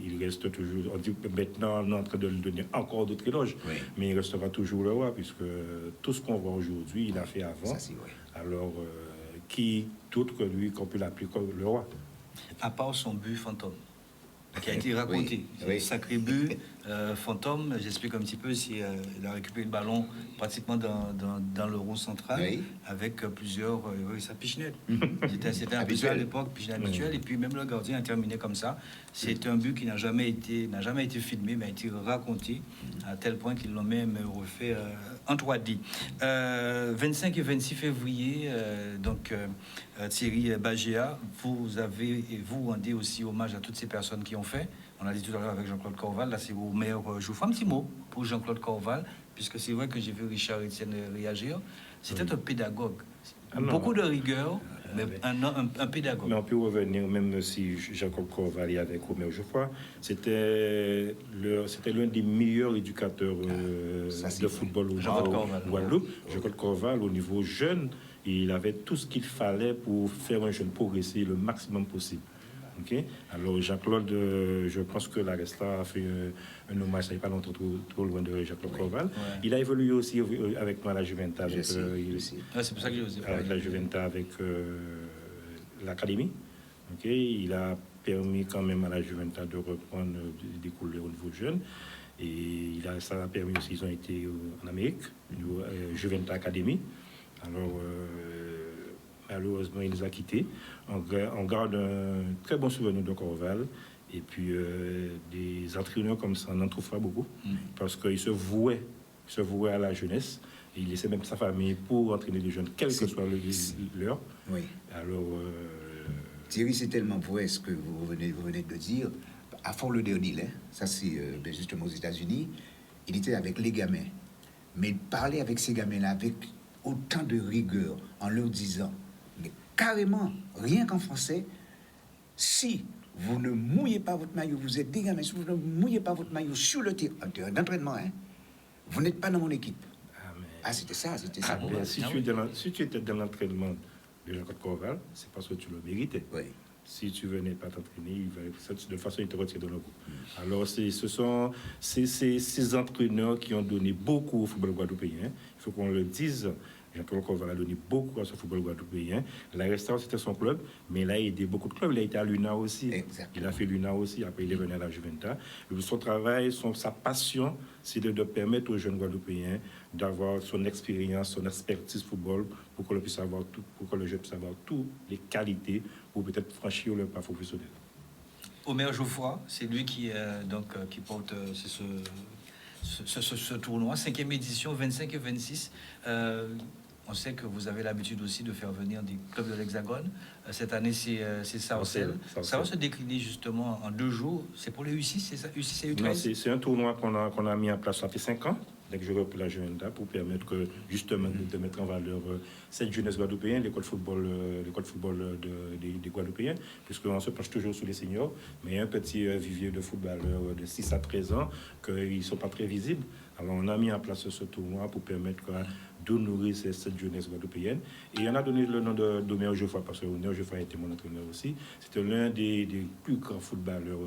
il reste toujours. On dit que maintenant, on est en train de lui donner encore d'autres éloges, mais il restera toujours le roi, puisque tout ce qu'on voit aujourd'hui, il a fait avant. Ça, c'est vrai. Alors, qui d'autre que lui qu'on peut l'appeler comme le roi? À part son but fantôme, qui a été raconté. Un sacré but Fantôme, j'explique un petit peu, il a récupéré le ballon pratiquement dans le rond central, avec plusieurs... sa pichenette. C'était un peu ça à l'époque, pichenette habituelle, et puis même le gardien a terminé comme ça. C'est un but qui n'a jamais été filmé, mais a été raconté, à tel point qu'ils l'ont même refait en 3D. 25 et 26 février, Thierry Bagéa, vous rendez aussi hommage à toutes ces personnes qui ont fait. On a dit tout à l'heure avec Jean-Claude Corval, là c'est Omer Jouffroy. Un petit mot pour Jean-Claude Corval, puisque c'est vrai que j'ai vu Richard Etienne réagir. C'était un pédagogue. Beaucoup de rigueur, mais un pédagogue. Mais on peut revenir, même si Jean-Claude Corval est avec Omer Jouffroy, c'était l'un des meilleurs éducateurs de football au Guadeloupe. Jean-Claude Corval, au niveau jeune, il avait tout ce qu'il fallait pour faire un jeune progresser le maximum possible. Okay. Alors Jean-Claude, je pense que la Resta a fait un hommage, ça n'est pas longtemps trop loin de Jean-Claude Corval. Il a évolué aussi avec moi à la Juventus. C'est pour ça que j'ai osé avec la Juventus, avec l'académie. Okay. Il a permis quand même à la Juventus de reprendre des couleurs au niveau jeune. Et ça a permis aussi, ils ont été en Amérique, au niveau Juventus Academy. Alors malheureusement, il nous a quittés. On garde un très bon souvenir de Corval. Et puis, des entraîneurs comme ça, on n'en trouve pas beaucoup. Parce qu'il se vouait à la jeunesse. Et il laissait même sa famille pour entraîner les jeunes, quel que soit l'heure. Oui. Alors, Thierry, c'est tellement vrai ce que vous venez de dire. À Fort Lauderdale, ça c'est justement aux États-Unis, il était avec les gamins. Mais il parlait avec ces gamins-là avec autant de rigueur en leur disant, mais carrément, rien qu'en français, si vous ne mouillez pas votre maillot, vous êtes des gamins, si vous ne mouillez pas votre maillot sur le terrain d'entraînement, vous n'êtes pas dans mon équipe. C'était ça. Si tu étais dans l'entraînement de Jean-Claude Corval, c'est parce que tu le méritais. Oui. Si tu venais pas t'entraîner, de toute façon, il te retire de le groupe. Alors, ce sont ces entraîneurs qui ont donné beaucoup au football guadeloupéen. Il faut qu'on le dise. Jean-Claude Corval a donné beaucoup à ce football guadeloupéen. La Resta, c'était son club, mais il a aidé beaucoup de clubs. Il a été à l'UNA aussi. Exactement. Il a fait l'UNA aussi. Après, il est venu à la Juventus. Son travail, sa passion, c'est de permettre aux jeunes guadeloupéens d'avoir son expérience, son expertise football pour que le jeune puisse avoir toutes les qualités pour peut-être franchir le pas professionnel. Omer Jouffroy, c'est lui qui porte ce tournoi, 5e édition, 25 et 26. On sait que vous avez l'habitude aussi de faire venir des clubs de l'Hexagone. Cette année, c'est Sarcelles. Ça va se décliner justement en 2 jours. C'est pour les U6, c'est ça? U6 et U13? C'est un tournoi qu'on a mis en place, ça fait 5 ans, dès que je repris la Juventus, pour permettre justement de mettre en valeur cette jeunesse guadeloupéenne, l'école football des Guadeloupéens, puisqu'on se penche toujours sur les seniors, mais il y a un petit vivier de footballeurs de 6 à 13 ans qu'ils ne sont pas très visibles. Alors on a mis en place ce tournoi pour permettre de nourrir cette jeunesse guadeloupéenne. Et on a donné le nom d'Omer Jouffroy, parce que Omer Jouffroy était mon entraîneur aussi. C'était l'un des plus grands footballeurs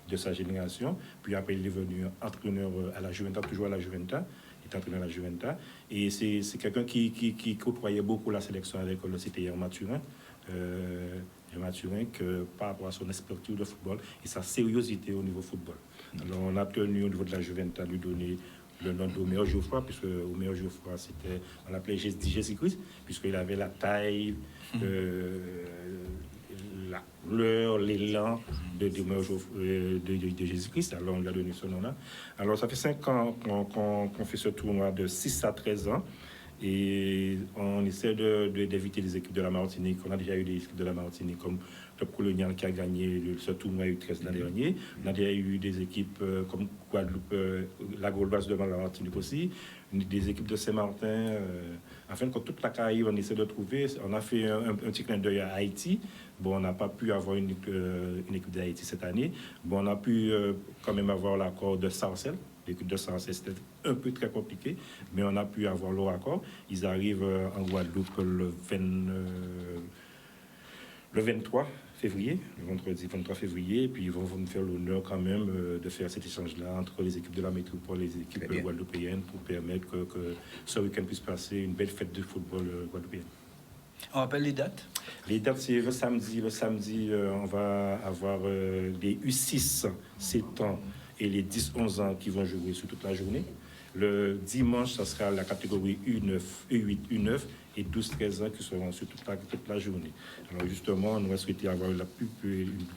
de sa génération. Puis après, il est devenu entraîneur à la Juventus, toujours à la Juventus. Il est entraîneur à la Juventus. Et c'est quelqu'un qui côtoyait beaucoup la sélection avec le CTR Mathurin. Mathurin, par rapport à son expertise de football et sa sérieuxité au niveau football. Alors, on a tenu au niveau de la Juventus à lui donner le nom d'Omer Jouffroy, puisque Omer Jouffroy, on l'appelait Jésus-Christ, puisqu'il avait la taille, la couleur, l'élan de Jésus-Christ. Alors, on lui a donné ce nom-là. Alors, ça fait 5 ans qu'on fait ce tournoi de 6 à 13 ans. Et on essaie d'éviter les équipes de la Martinique. On a déjà eu des équipes de la Martinique comme Club Colonial qui a gagné ce tournoi U13 l'an dernier. On a déjà eu des équipes comme Guadeloupe, la Gauloise devant la Martinique aussi, des équipes de Saint-Martin. Afin que toute la Caraïbe, on essaie de trouver. On a fait un petit clin d'œil à Haïti. Bon, on n'a pas pu avoir une équipe d'Haïti cette année. Bon, on a pu quand même avoir l'accord de Sarcelles. L'équipe de Sarcelles, c'était un peu très compliqué, mais on a pu avoir leur accord. Ils arrivent en Guadeloupe le 23 février, le vendredi 23 février, et puis ils vont nous faire l'honneur quand même de faire cet échange-là entre les équipes de la métropole et les équipes guadeloupéennes pour permettre que ce week-end puisse passer une belle fête de football guadeloupéen. On rappelle les dates? Les dates, c'est le samedi, on va avoir des U6, 7 ans, et les 10-11 ans qui vont jouer sur toute la journée. Le dimanche, ça sera la catégorie U9, U8, U9 et 12-13 ans qui seront sur toute la journée. Alors justement, on aurait souhaité avoir une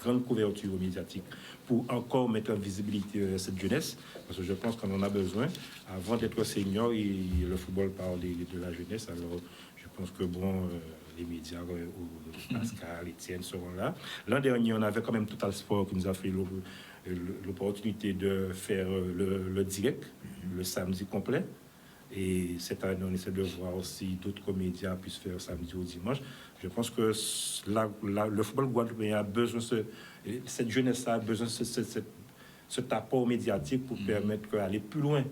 grande couverture médiatique pour encore mettre en visibilité cette jeunesse, parce que je pense qu'on en a besoin. Avant d'être senior, le football parle de la jeunesse, alors je pense que les médias, Pascal, Étienne seront là. L'an dernier, on avait quand même Total Sport qui nous a fait l'opportunité de faire le direct, le samedi complet. Et cette année, on essaie de voir aussi d'autres médias puissent faire samedi ou dimanche. Je pense que le football guadeloupéen a besoin, cette jeunesse a besoin de cet apport médiatique pour permettre d'aller plus loin.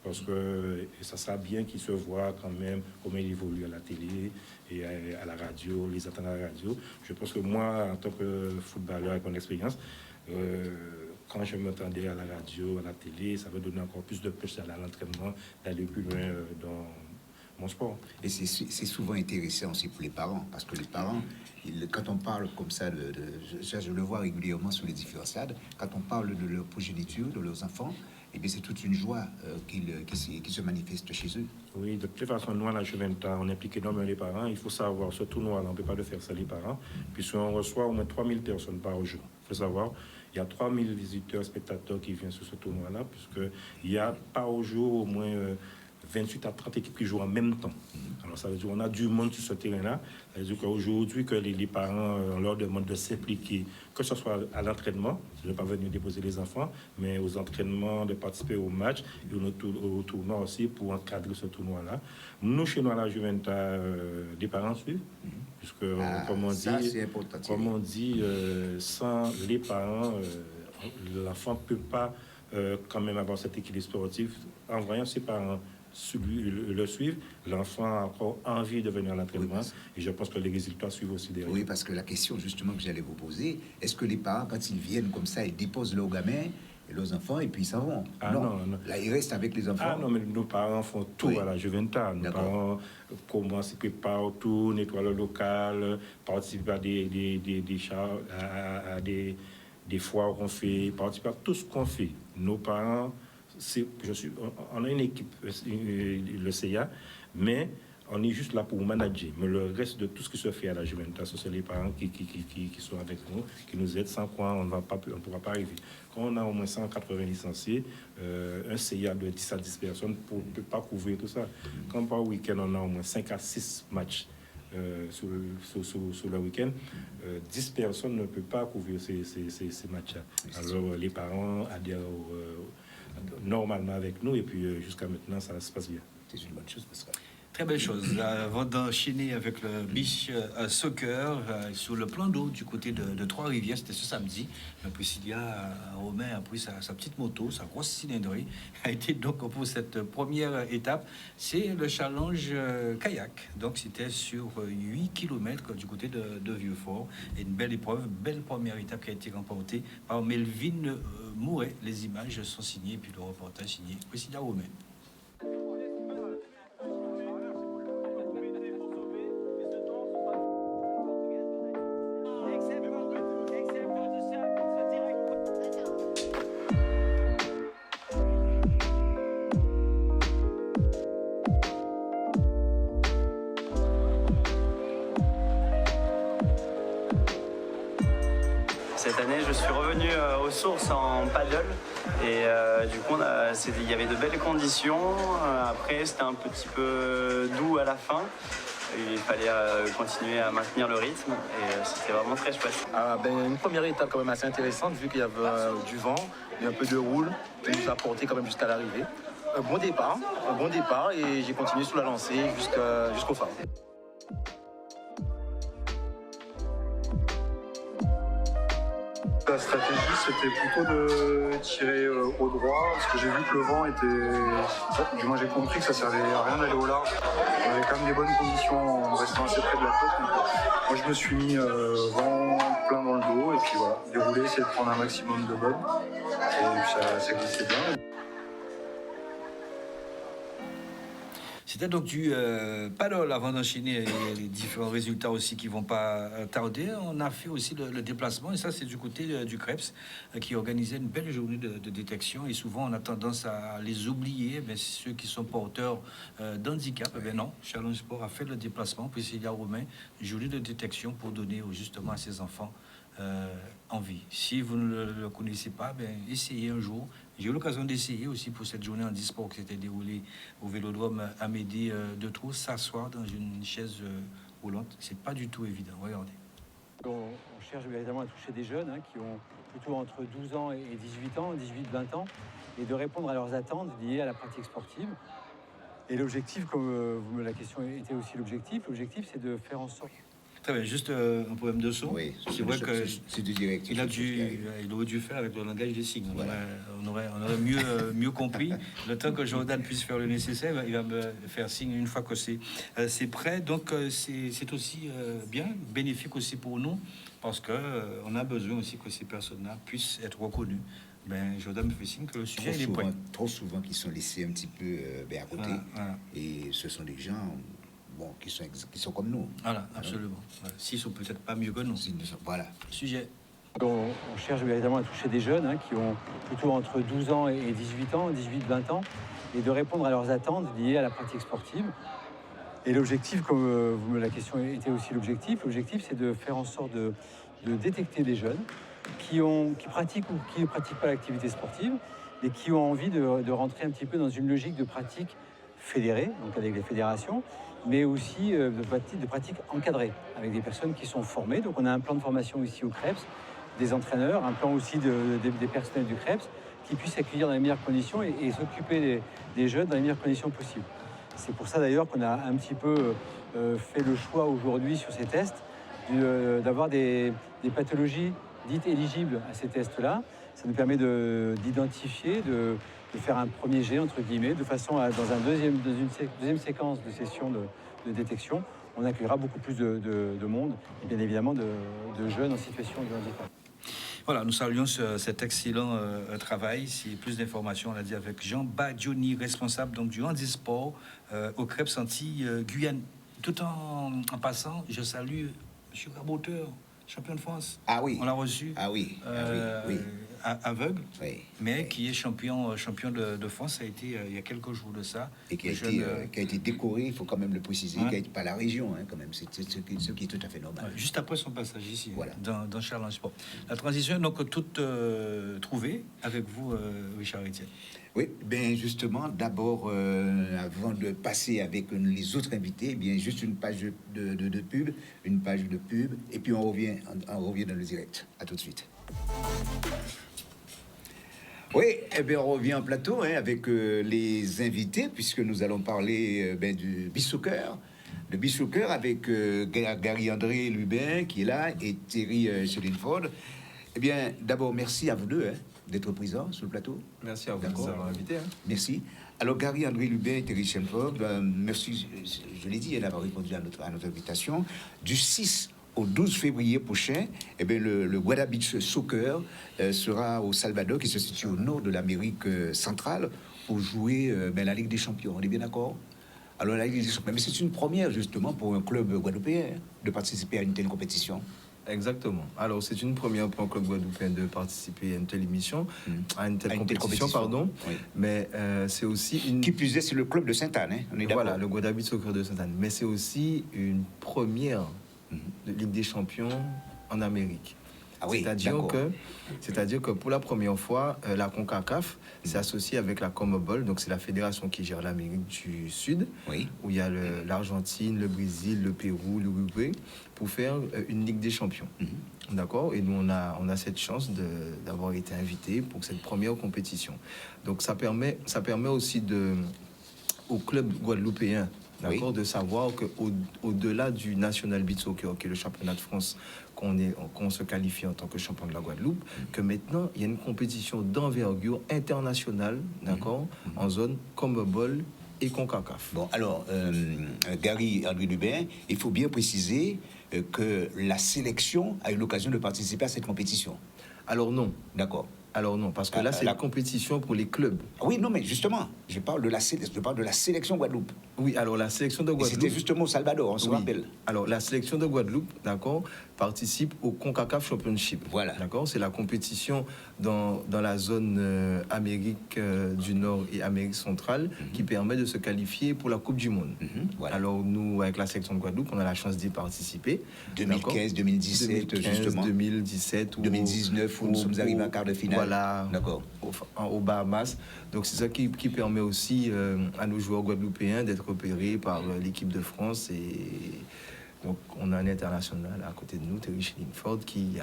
Parce que ça sera bien qu'ils se voient quand même comment il évolue à la télé et à la radio, les attentes à la radio. Je pense que moi, en tant que footballeur avec mon expérience, quand je m'entendais à la radio, à la télé, ça me donnait encore plus de push à l'entraînement, d'aller plus loin dans mon sport. Et c'est souvent intéressant aussi pour les parents, parce que les parents, quand on parle comme ça, je le vois régulièrement sur les différents stades, quand on parle de leur progéniture, de leurs enfants, eh bien, c'est toute une joie qui se manifeste chez eux. Oui, de toute façon, nous, à la Juventus, on implique énormément les parents. Il faut savoir, ce tournoi-là, on ne peut pas le faire sans les parents, puisqu'on reçoit au moins 3000 personnes par jour. Il faut savoir, il y a 3000 visiteurs, spectateurs qui viennent sur ce tournoi-là, puisqu'il y a par jour au moins 28 à 30 équipes qui jouent en même temps. Alors ça veut dire qu'on a du monde sur ce terrain-là. Ça veut dire qu'aujourd'hui, que les parents, on leur demande de s'impliquer, que ce soit à l'entraînement, de ne pas venir déposer les enfants, mais aux entraînements, de participer aux matchs et au tournoi aussi pour encadrer ce tournoi-là. Nous, chez nous, à la Juventus, les parents suivent, puisque, comme on dit, sans les parents, l'enfant ne peut pas quand même avoir cet équilibre sportif. En voyant ses parents le suivre, l'enfant a encore envie de venir à l'entraînement, et je pense que les résultats suivent aussi derrière. Oui, parce que la question justement que j'allais vous poser, est-ce que les parents, quand ils viennent comme ça, ils déposent leurs gamins et leurs enfants et puis ils s'en vont? Non. Là, ils restent avec les enfants. Ah non, mais nos parents font tout à la Juventus. Nos parents commencent, ils préparent tout, nettoient le local, participent à des foires qu'on fait, participent à tout ce qu'on fait. Nos parents, on a une équipe, le CIA, mais on est juste là pour manager. Mais le reste de tout ce qui se fait à la Juventus, c'est les parents qui sont avec nous, qui nous aident, sans quoi on ne pourra pas arriver. Quand on a au moins 180 licenciés, un CIA de 10 à 10 personnes ne peut pas couvrir tout ça. Quand par week-end, on a au moins 5 à 6 matchs sur le week-end, 10 personnes ne peuvent pas couvrir ces matchs-là. Alors les parents adhèrent normalement avec nous, et puis jusqu'à maintenant, ça se passe bien. C'est une bonne chose, Pascal. Très belle chose. Avant d'enchaîner avec le beach soccer sur le plan d'eau du côté de Trois-Rivières, c'était ce samedi. Priscilla Romain a pris sa petite moto, sa grosse cylindrée, a été donc pour cette première étape. C'est le challenge kayak. Donc c'était sur 8 km du côté de Vieux-Fort. Et une belle épreuve, belle première étape qui a été remportée par Melvin Mouret. Les images sont signées, puis le reportage signé Priscilla Romain. Cette année, je suis revenu aux sources en paddle et du coup, il y avait de belles conditions. Après, c'était un petit peu doux à la fin. Il fallait continuer à maintenir le rythme et c'était vraiment très chouette. Une première étape quand même assez intéressante vu qu'il y avait du vent et un peu de houle qui nous a porté quand même jusqu'à l'arrivée. Un bon départ et j'ai continué sous la lancée jusqu'au phare. La stratégie, c'était plutôt de tirer au droit, parce que j'ai vu que le vent était... Du moins, j'ai compris que ça servait à rien d'aller au large. On avait quand même des bonnes conditions en restant assez près de la côte. Donc, moi, je me suis mis vent plein dans le dos, et puis voilà, dérouler, essayer de prendre un maximum de bonnes. Et ça glissait bien. C'était donc du paddle avant d'enchaîner les différents résultats aussi qui vont pas tarder. On a fait aussi le déplacement et ça c'est du côté du Krebs qui organisait une belle journée de détection et souvent on a tendance à les oublier. Mais ceux qui sont porteurs d'handicap, non, Challenge Sport a fait le déplacement pour Célia Romain, journée de détection pour donner justement à ses enfants envie. Si vous ne le connaissez pas, essayez un jour. J'ai eu l'occasion d'essayer aussi pour cette journée en e-sport qui s'était déroulée au Vélodrome Amédée de Tours, s'asseoir dans une chaise roulante. C'est pas du tout évident. Regardez. On cherche véritablement à toucher des jeunes qui ont plutôt entre 12 ans et 18 ans, 18-20 ans, et de répondre à leurs attentes liées à la pratique sportive. Et l'objectif, comme la question était aussi l'objectif c'est de faire en sorte... Très bien, juste un problème de son. Oui, c'est vrai que c'est du direct. Il aurait dû faire avec le langage des signes. Voilà. On aurait mieux compris. Le temps que Jordan puisse faire le nécessaire, il va me faire signe une fois que c'est prêt. Donc c'est aussi bien, bénéfique aussi pour nous, parce que on a besoin aussi que ces personnes-là puissent être reconnues. Jordan me fait signe que le sujet est prêt. Trop souvent qu'ils sont laissés un petit peu à côté. Voilà. Et ce sont des gens... qui sont comme nous. Voilà, absolument. Voilà. S'ils sont peut-être pas mieux que nous. Voilà. Sujet. On cherche véritablement à toucher des jeunes qui ont plutôt entre 12 ans et 18 ans, 18-20 ans, et de répondre à leurs attentes liées à la pratique sportive. Et l'objectif, comme la question était aussi l'objectif c'est de faire en sorte de détecter des jeunes qui pratiquent ou qui ne pratiquent pas l'activité sportive, et qui ont envie de rentrer un petit peu dans une logique de pratique fédérée, donc avec les fédérations, mais aussi de pratiques encadrées, avec des personnes qui sont formées. Donc on a un plan de formation ici au Krebs, des entraîneurs, un plan aussi des personnels du Krebs, qui puissent accueillir dans les meilleures conditions et s'occuper des jeunes dans les meilleures conditions possibles. C'est pour ça d'ailleurs qu'on a un petit peu fait le choix aujourd'hui sur ces tests, d'avoir des pathologies dites éligibles à ces tests-là. Ça nous permet d'identifier, de faire un premier jet, entre guillemets, de façon à, dans une deuxième séquence de session de détection, on accueillera beaucoup plus de monde, et bien évidemment de jeunes en situation de handicap. Voilà, nous saluons cet excellent travail. Si plus d'informations, on l'a dit avec Jean Badjoni, responsable donc, du handisport au Krebs Antilles-Guyane. Tout en passant, je salue M. Raboteur, champion de France. Ah oui. On l'a reçu. Ah oui. Oui. Aveugle, oui. Mais qui est champion de France. Ça a été il y a quelques jours de ça. Et qui a été décoré, il faut quand même le préciser, qui a été par la région, quand même. C'est ce qui est tout à fait normal. Juste après son passage ici, voilà. dans Challenge Sport. La transition est donc toute trouvée avec vous, Richard Etienne. Oui, bien justement, d'abord, avant de passer avec les autres invités, bien juste une page de pub, et puis on revient dans le direct. À tout de suite. Oui, eh bien, on revient en plateau avec les invités, puisque nous allons parler du beach soccer. Le beach soccer avec Gary-André Lubin qui est là et Thierry Schellingford. Eh bien, d'abord, merci à vous deux d'être présents sur le plateau. Merci à vous de nous avoir invités. Merci. Alors, Gary-André Lubin et Thierry Schellingford, merci, je l'ai dit, d'avoir répondu à notre invitation. Du 6 au 12 février prochain, eh bien, le Guada Beach Soccer sera au Salvador, qui se situe au nord de l'Amérique centrale, pour jouer la Ligue des Champions. On est bien d'accord? Alors, la Ligue des Champions, mais c'est une première, justement, pour un club guadeloupéen de participer à une telle compétition. Exactement. Alors, c'est une première pour un club guadeloupéen de participer à une telle émission, à une telle compétition, pardon. Oui. Mais c'est aussi une... Qui plus est, c'est le club de Sainte-Anne, on est d'accord. Voilà, le Guada Beach Soccer de Sainte-Anne. Mais c'est aussi une première de Ligue des Champions en Amérique. Ah oui, c'est-à-dire que pour la première fois, la CONCACAF s'est associée avec la CONMEBOL, donc c'est la fédération qui gère l'Amérique du Sud, où il y a l'Argentine, le Brésil, le Pérou, l'Uruguay, pour faire une Ligue des Champions. D'accord? Et nous, on a cette chance d'avoir été invités pour cette première compétition. Donc ça permet aussi aux clubs guadeloupéens, d'accord, de savoir qu'au-delà du National Beach Soccer, qui est le championnat de France, qu'on se qualifie en tant que champion de la Guadeloupe, que maintenant, il y a une compétition d'envergure internationale, d'accord, en zone CONMEBOL et CONCACAF. Bon, alors, Gary-André Lubin, il faut bien préciser que la sélection a eu l'occasion de participer à cette compétition. Alors non. D'accord. Alors non, parce que là, c'est la compétition pour les clubs. Oui, non, mais justement, je parle de la sélection Guadeloupe. Oui, alors la sélection de Guadeloupe... C'était justement au Salvador, on se rappelle. Alors, la sélection de Guadeloupe, d'accord, participe au CONCACAF Championship. Voilà. D'accord, c'est la compétition dans la zone Amérique du Nord et Amérique centrale qui permet de se qualifier pour la Coupe du Monde. Voilà. Alors, nous, avec la sélection de Guadeloupe, on a la chance d'y participer. 2015, 2017, justement. 2017. 2019, où nous sommes arrivés en quart de finale. Voilà. D'accord. Au Bahamas. Donc, c'est ça qui permet aussi à nos joueurs guadeloupéens d'être repérés par l'équipe de France. Et donc, on a un international à côté de nous, Terry Schillingford, qui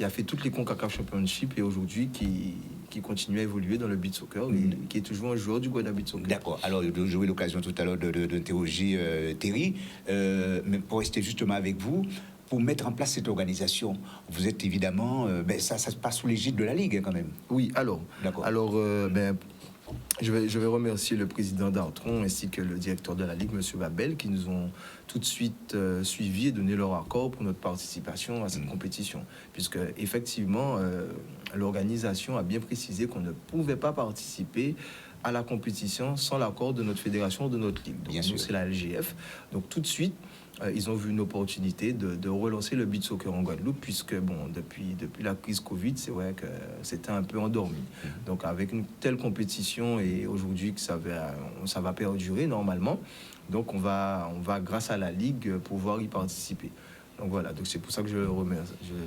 a fait toutes les CONCACAF Championship et aujourd'hui qui continue à évoluer dans le beach soccer et qui est toujours un joueur du Guada Beach Soccer. D'accord. Alors, j'aurai l'occasion tout à l'heure d'interroger Terry, mais pour rester justement avec vous, pour mettre en place cette organisation, vous êtes évidemment... ça se passe sous l'égide de la Ligue, quand même. Oui, alors... D'accord. Alors, je vais remercier le président d'Artron ainsi que le directeur de la Ligue, M. Babel, qui nous ont tout de suite suivis et donné leur accord pour notre participation à cette compétition. Puisque, effectivement, l'organisation a bien précisé qu'on ne pouvait pas participer à la compétition sans l'accord de notre fédération ou de notre ligue. Donc, nous, c'est la LGF. Donc, tout de suite, ils ont vu une opportunité de relancer le beach soccer en Guadeloupe, puisque bon, depuis la crise Covid, c'est vrai que c'était un peu endormi. Donc avec une telle compétition et aujourd'hui que ça va perdurer normalement, donc on va grâce à la Ligue pouvoir y participer. Donc voilà, donc c'est pour ça que je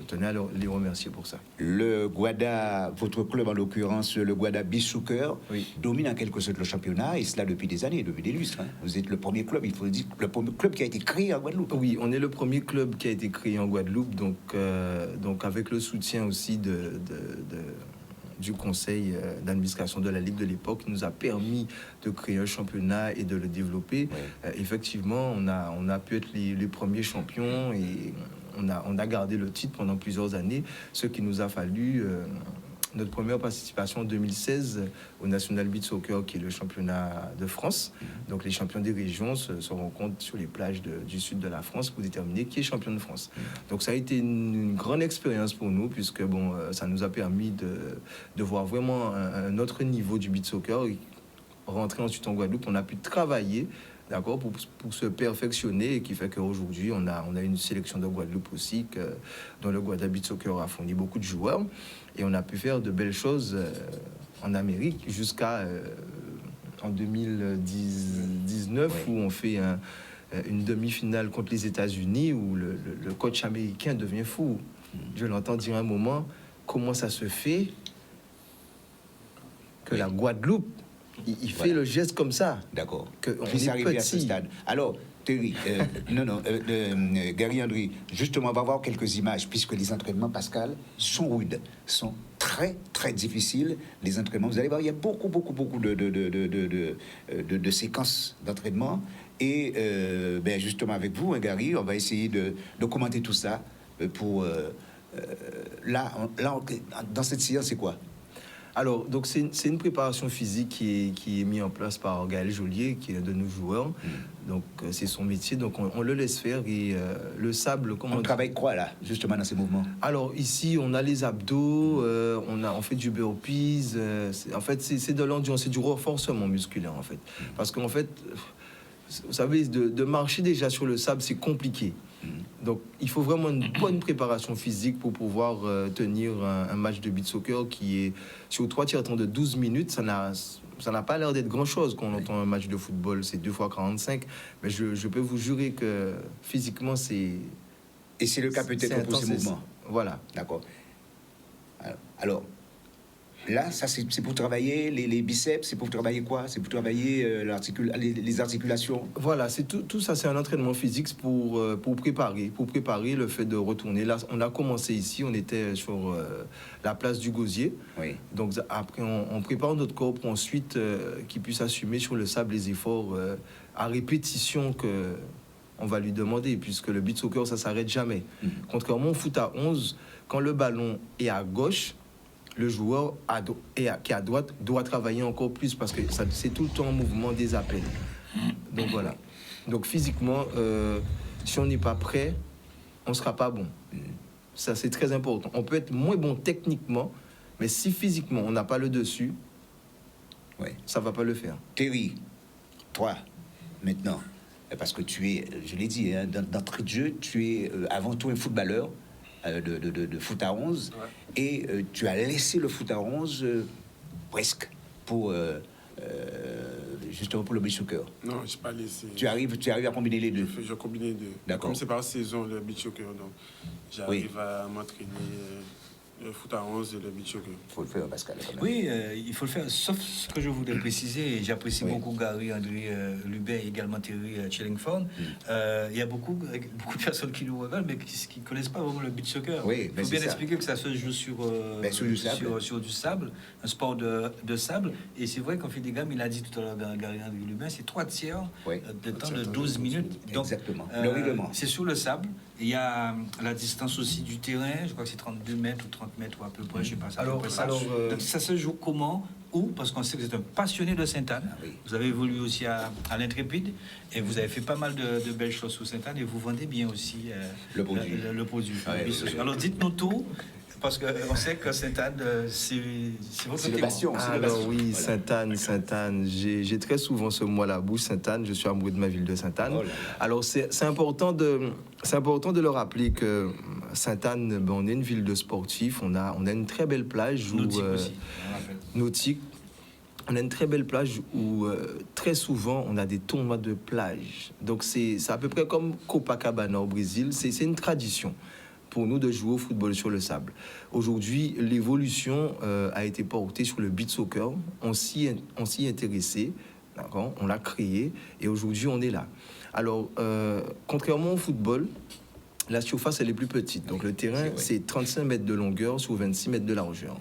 tenais à les remercier pour ça. Le Guada, votre club en l'occurrence, le Guada Beach Soccer, domine en quelque sorte le championnat, et cela depuis des années, depuis des lustres. Vous êtes le premier club, il faut le dire, le premier club qui a été créé en Guadeloupe. Oui, on est le premier club qui a été créé en Guadeloupe, donc avec le soutien aussi du conseil d'administration de la Ligue de l'époque, qui nous a permis de créer un championnat et de le développer. Effectivement, on a pu être les premiers champions et on a gardé le titre pendant plusieurs années, ce qui nous a fallu... notre première participation en 2016 au National Beach Soccer, qui est le championnat de France. Donc les champions des régions se rencontrent sur les plages du sud de la France pour déterminer qui est champion de France. Donc ça a été une grande expérience pour nous, puisque bon, ça nous a permis de voir vraiment un autre niveau du beach soccer. Et rentrer ensuite en Guadeloupe, on a pu travailler, d'accord, pour se perfectionner, et qui fait qu'aujourd'hui, on a une sélection de Guadeloupe aussi, dont le Guada Beach Soccer a fourni beaucoup de joueurs. Et on a pu faire de belles choses en Amérique jusqu'à en 2019, où on fait une demi-finale contre les États-Unis, où le coach américain devient fou. Je l'entends dire un moment, comment ça se fait que la Guadeloupe, il fait le geste comme ça. D'accord. On est arrivé à ce stade. Alors, Terry, Gary André, justement, on va voir quelques images, puisque les entraînements, Pascal, sont rudes, sont très, très difficiles. Les entraînements, vous allez voir, il y a beaucoup de séquences d'entraînement. Et justement, avec vous, Gary, on va essayer de commenter tout ça pour... là, dans cette séance, c'est quoi? Alors, donc c'est une préparation physique qui est mise en place par Gaël Joliet, qui est un de nos joueurs. Donc, c'est son métier, donc on le laisse faire. Et le sable... On travaille quoi, là, justement, dans ces mouvements? Alors, ici, on a les abdos, on fait du burpees. En fait, c'est de l'endurance, c'est du renforcement musculaire, en fait. Parce qu'en fait, vous savez, de marcher déjà sur le sable, c'est compliqué. Donc, il faut vraiment une bonne préparation physique pour pouvoir tenir un match de beach soccer qui est sur 3 tiers-temps de 12 minutes. Ça n'a pas l'air d'être grand-chose quand on entend un match de football, c'est 2 fois 45. Mais je peux vous jurer que physiquement, c'est... Et c'est le cas peut-être pour ces mouvements. Voilà. D'accord. Alors, là, ça c'est pour travailler les biceps, c'est pour travailler quoi? C'est pour travailler les articulations? Voilà, c'est tout ça, c'est un entraînement physique pour préparer le fait de retourner. Là, on a commencé ici, on était sur la place du Gosier. Oui. Donc après, on prépare notre corps pour ensuite qu'il puisse assumer sur le sable les efforts à répétition qu'on va lui demander, puisque le beach soccer, ça s'arrête jamais. Contrairement au foot à 11, quand le ballon est à gauche, le joueur qui est à droite doit travailler encore plus, parce que c'est tout le temps en mouvement des appels. Donc voilà. Donc physiquement, si on n'est pas prêt, on ne sera pas bon. Ça, c'est très important. On peut être moins bon techniquement, Mais si physiquement, on n'a pas le dessus, ça ne va pas le faire. Terry, toi, maintenant, parce que tu es, je l'ai dit, hein, d'entrée de jeu, tu es avant tout un footballeur de foot à 11, et tu as laissé le foot à 11 presque pour... justement pour le beach soccer. Non, je n'ai pas laissé. Tu arrives à combiner les deux? Je combine les deux. D'accord. Comme c'est par saison le beach soccer, donc j'arrive à m'entraîner le foot à 11 et le beach soccer. Il faut le faire, Pascal. Quand même. Oui, il faut le faire. Sauf ce que je voudrais préciser, et j'apprécie beaucoup Gary, André Lubin et également Terry Chillingford. Il y a beaucoup de personnes qui nous révèlent, mais qui ne connaissent pas vraiment le beach soccer. Oui, il faut bien expliquer que ça se joue sur du sable, un sport de sable. Et c'est vrai qu'en fait des gammes, il a dit tout à l'heure, Gary, André Lubin, c'est 3 tiers de temps de 12 minutes. Donc, exactement. Le règlement. C'est sur le sable. Il y a la distance aussi du terrain, je crois que c'est 32 mètres ou 30 mètres ou à peu près, je ne sais pas. Donc ça se joue comment? Où? Parce qu'on sait que vous êtes un passionné de Sainte-Anne. Vous avez évolué aussi à l'Intrépide et vous avez fait pas mal de belles choses sous Sainte-Anne et vous vendez bien aussi le produit. Alors dites-nous tout. Parce qu'on sait que Sainte-Anne, c'est votre passion. Alors oui, Sainte-Anne, j'ai très souvent ce mot à la bouche, Sainte-Anne, je suis amoureux de ma ville de Sainte-Anne. Alors c'est important de le rappeler que Sainte-Anne, on est une ville de sportifs, on a une très belle plage. Nautique. On a une très belle plage où très souvent on a des tournois de plage. Donc c'est à peu près comme Copacabana au Brésil, c'est une tradition pour nous de jouer au football sur le sable. Aujourd'hui, l'évolution a été portée sur le beach soccer. On s'y est intéressé, d'accord, on l'a créé et aujourd'hui on est là. Alors, contrairement au football, la surface elle est plus petite. Donc le terrain c'est 35 mètres de longueur sur 26 mètres de largeur.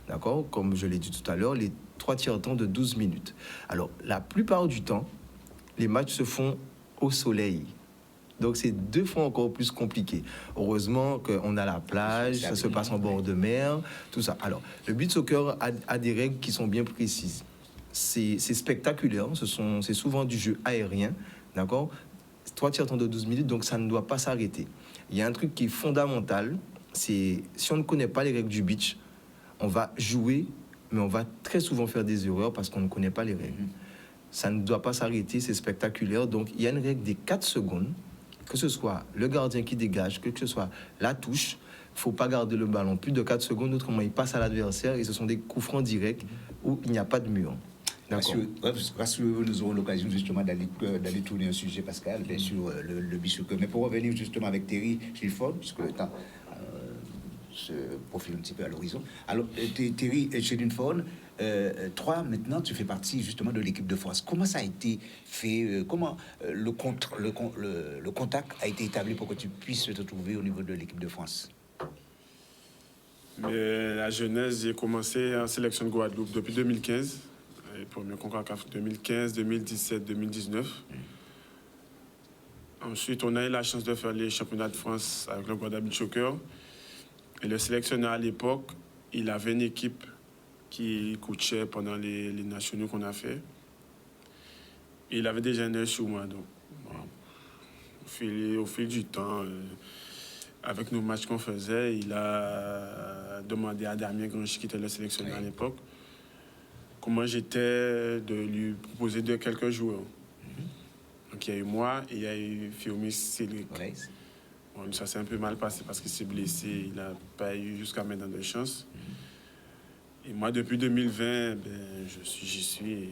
D'accord, comme je l'ai dit tout à l'heure, les 3 tiers temps de 12 minutes. Alors, la plupart du temps, les matchs se font au soleil. Donc, c'est 2 fois encore plus compliqué. Heureusement qu'on a la plage, ça se passe en bord de mer, tout ça. Alors, le beach soccer a des règles qui sont bien précises. C'est spectaculaire, c'est souvent du jeu aérien, d'accord? 3 tiers temps de 12 minutes, donc ça ne doit pas s'arrêter. Il y a un truc qui est fondamental, c'est si on ne connaît pas les règles du beach, on va jouer, mais on va très souvent faire des erreurs parce qu'on ne connaît pas les règles. Ça ne doit pas s'arrêter, c'est spectaculaire. Donc, il y a une règle des 4 secondes, que ce soit le gardien qui dégage, que ce soit la touche, il ne faut pas garder le ballon plus de 4 secondes, autrement il passe à l'adversaire et ce sont des coups francs directs où il n'y a pas de mur. Parce que nous aurons l'occasion justement d'aller tourner un sujet, Pascal, bien sûr, le beach soccer. Mais pour revenir justement avec Terry Chillingford, puisque le temps se profile un petit peu à l'horizon. Alors, Terry Chillingford, toi, maintenant, tu fais partie justement de l'équipe de France. Comment ça a été fait? Comment le contact a été établi pour que tu puisses te trouver au niveau de l'équipe de France? Mais la jeunesse, j'ai commencé en sélection de Guadeloupe depuis 2015. Premier CONCACAF 2015, 2017, 2019. Ensuite, on a eu la chance de faire les championnats de France avec le Guadeloupe Beach Soccer. Et le sélectionneur à l'époque, il avait une équipe qui coachait pendant les nationaux qu'on a fait. Et il avait déjà un œil sur moi. Donc, au fil du temps, avec nos matchs qu'on faisait, il a demandé à Damien Granchi, qui était le sélectionneur à l'époque, comment j'étais de lui proposer quelques joueurs. Donc il y a eu moi et il y a eu Fiomi Cédric. Bon, ça s'est un peu mal passé parce qu'il s'est blessé, il n'a pas eu jusqu'à maintenant de chance. Et moi, depuis 2020, j'y suis.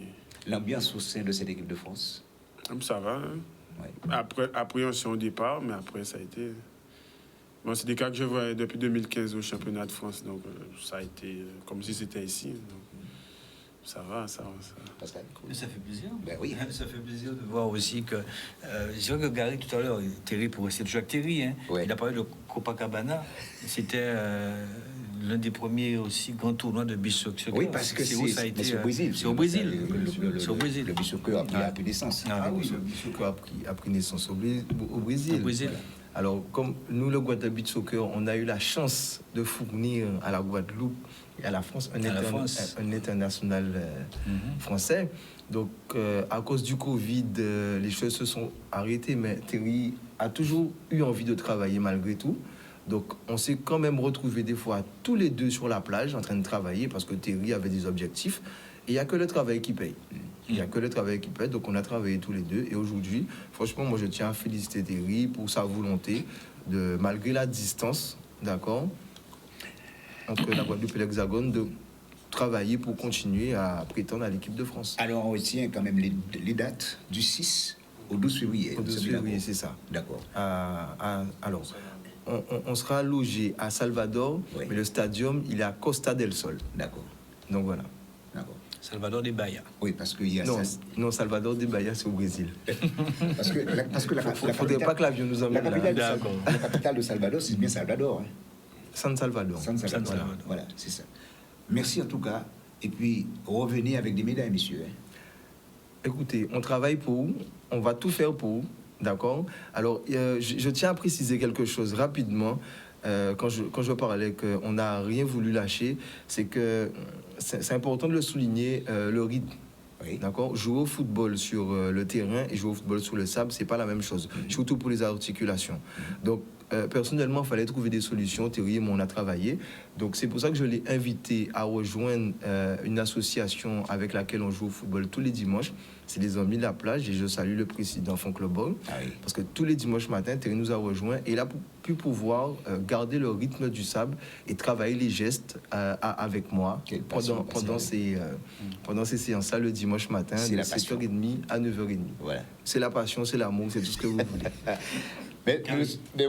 L'ambiance au sein de cette équipe de France? Ça va. Hein? Après, on s'est au départ, mais après, ça a été... Bon, c'est des cas que je vois depuis 2015 au championnat de France, donc ça a été comme si c'était ici. Donc, ça va. Pascal. Mais ça fait plaisir. Ben oui. Ça fait plaisir de voir aussi que... je vois que Gary, tout à l'heure, Terry, pour essayer de jouer avec Terry, hein, il a parlé de Copacabana. C'était l'un des premiers aussi grands tournois de beach soccer. Oui, parce que c'est au Brésil. C'est au Brésil. Le beach soccer a pris naissance. Oui, le beach soccer a pris naissance au Brésil. Voilà. Alors, comme nous, le Guadeloupe Beach Soccer, on a eu la chance de fournir à la Guadeloupe et à la France un international français. Donc, à cause du Covid, les choses se sont arrêtées, mais Terry a toujours eu envie de travailler malgré tout. Donc, on s'est quand même retrouvés des fois tous les deux sur la plage en train de travailler parce que Terry avait des objectifs. Et il n'y a que le travail qui paye. Il n'y a que le travail qui paye. Donc, on a travaillé tous les deux. Et aujourd'hui, franchement, moi, je tiens à féliciter Terry pour sa volonté de, malgré la distance, d'accord, entre la Guadeloupe et l'Hexagone, de travailler pour continuer à prétendre à l'équipe de France. Alors, on retient quand même les dates du 6 au 12 février. Au 12 février, c'est ça. D'accord. Alors, on sera logé à Salvador, oui. Mais le stadium, il est à Costa del Sol. D'accord. Donc voilà. D'accord. Salvador de Bahia. Oui, parce qu'il y a non, Salvador de Bahia, c'est au Brésil. parce que il ne faudrait pas que l'avion nous emmène là. La capitale de Salvador, c'est bien Salvador. Hein. San Salvador. Voilà, c'est ça. Merci en tout cas. Et puis, revenez avec des médailles, messieurs. Hein. Écoutez, on travaille pour, on va tout faire pour, d'accord? Alors, je tiens à préciser quelque chose rapidement. Quand je parlais qu'on n'a rien voulu lâcher, c'est que c'est important de le souligner, le rythme. Oui. D'accord. Jouer au football sur le terrain et jouer au football sur le sable, c'est pas la même chose, surtout pour les articulations. Donc, personnellement, il fallait trouver des solutions. Thierry et moi, on a travaillé. Donc, c'est pour ça que je l'ai invité à rejoindre une association avec laquelle on joue au football tous les dimanches. C'est les Amis de la plage et je salue le président Fon Club Ball. Parce que tous les dimanches matin, Thierry nous a rejoints et il a pu pouvoir garder le rythme du sable et travailler les gestes avec moi pendant ces séances-là le dimanche matin de 7h30 à 9h30. Voilà. C'est la passion, c'est l'amour, c'est tout ce que vous voulez. Mais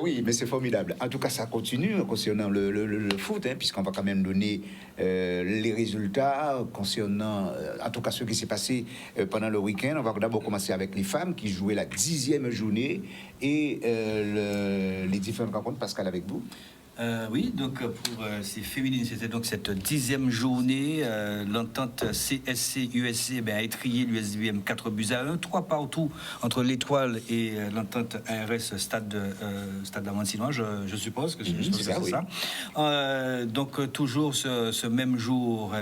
oui, mais c'est formidable. En tout cas, ça continue concernant le foot, hein, puisqu'on va quand même donner les résultats concernant, en tout cas, ce qui s'est passé pendant le week-end. On va d'abord commencer avec les femmes qui jouaient la 10e journée et les différentes rencontres. Pascal, avec vous. Oui, donc pour ces féminines, c'était donc cette 10e journée. L'entente CSC-USC a étrié l'USBM 4-1, 3 partout entre l'Étoile et l'entente ARS Stade d'Amantinois, je suppose que c'est ça. Donc toujours ce même jour,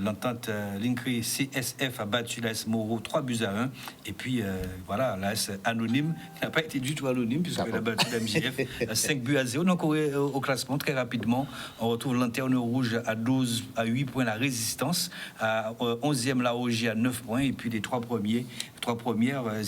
l'entente Linkry CSF a battu l'AS Moreau 3-1. Et puis voilà, l'AS Anonyme n'a pas été du tout anonyme puisqu'elle a battu la MJF 5-0. Donc au classement, très rapidement, on retrouve Lanterne Rouge à 8 points, la Résistance, à 11e la OG à 9 points, et puis les trois premières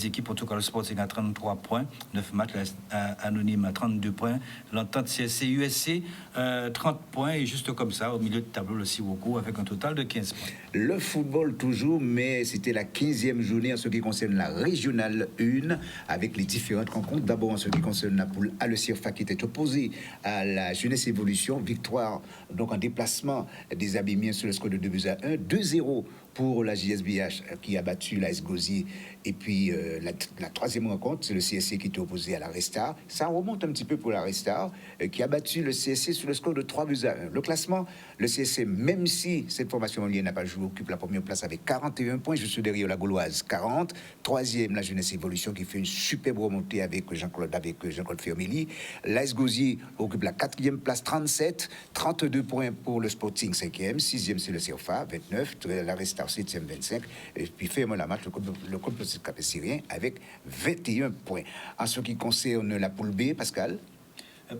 équipes, en tout cas le Sporting à 33 points, 9 matchs, Anonyme à 32 points, l'entente CSC-USC 30 points, et juste comme ça, au milieu de tableau, le Sirocco avec un total de 15 points. Le football toujours, mais c'était la 15e journée en ce qui concerne la régionale 1, avec les différentes rencontres. D'abord en ce qui concerne la poule A, le CIRFA qui était opposé à la Jeunesse Évolution, victoire donc en déplacement des Abémiens sur le score de 2-1, 2-0 pour la JSBH qui a battu la Esgosier. Et puis la troisième rencontre, c'est le CSC qui était opposé à la Restar. Ça remonte un petit peu pour la Restar qui a battu le CSC sur le score de 3-1. Le classement, le CSC, même si cette formation n'a pas joué, occupe la première place avec 41 points. Je suis derrière la Gauloise, 40. Troisième, la Jeunesse Évolution qui fait une superbe remontée avec Jean-Claude Fermelli. La Esgosier occupe la 4e place, 37. 32 points pour le Sporting, 5e. 6e, c'est le CFA, 29. La Restar, 7e, 25. Et puis ferme la match, le club Cap-Syrien avec 21 points. En ce qui concerne la poule B, Pascal.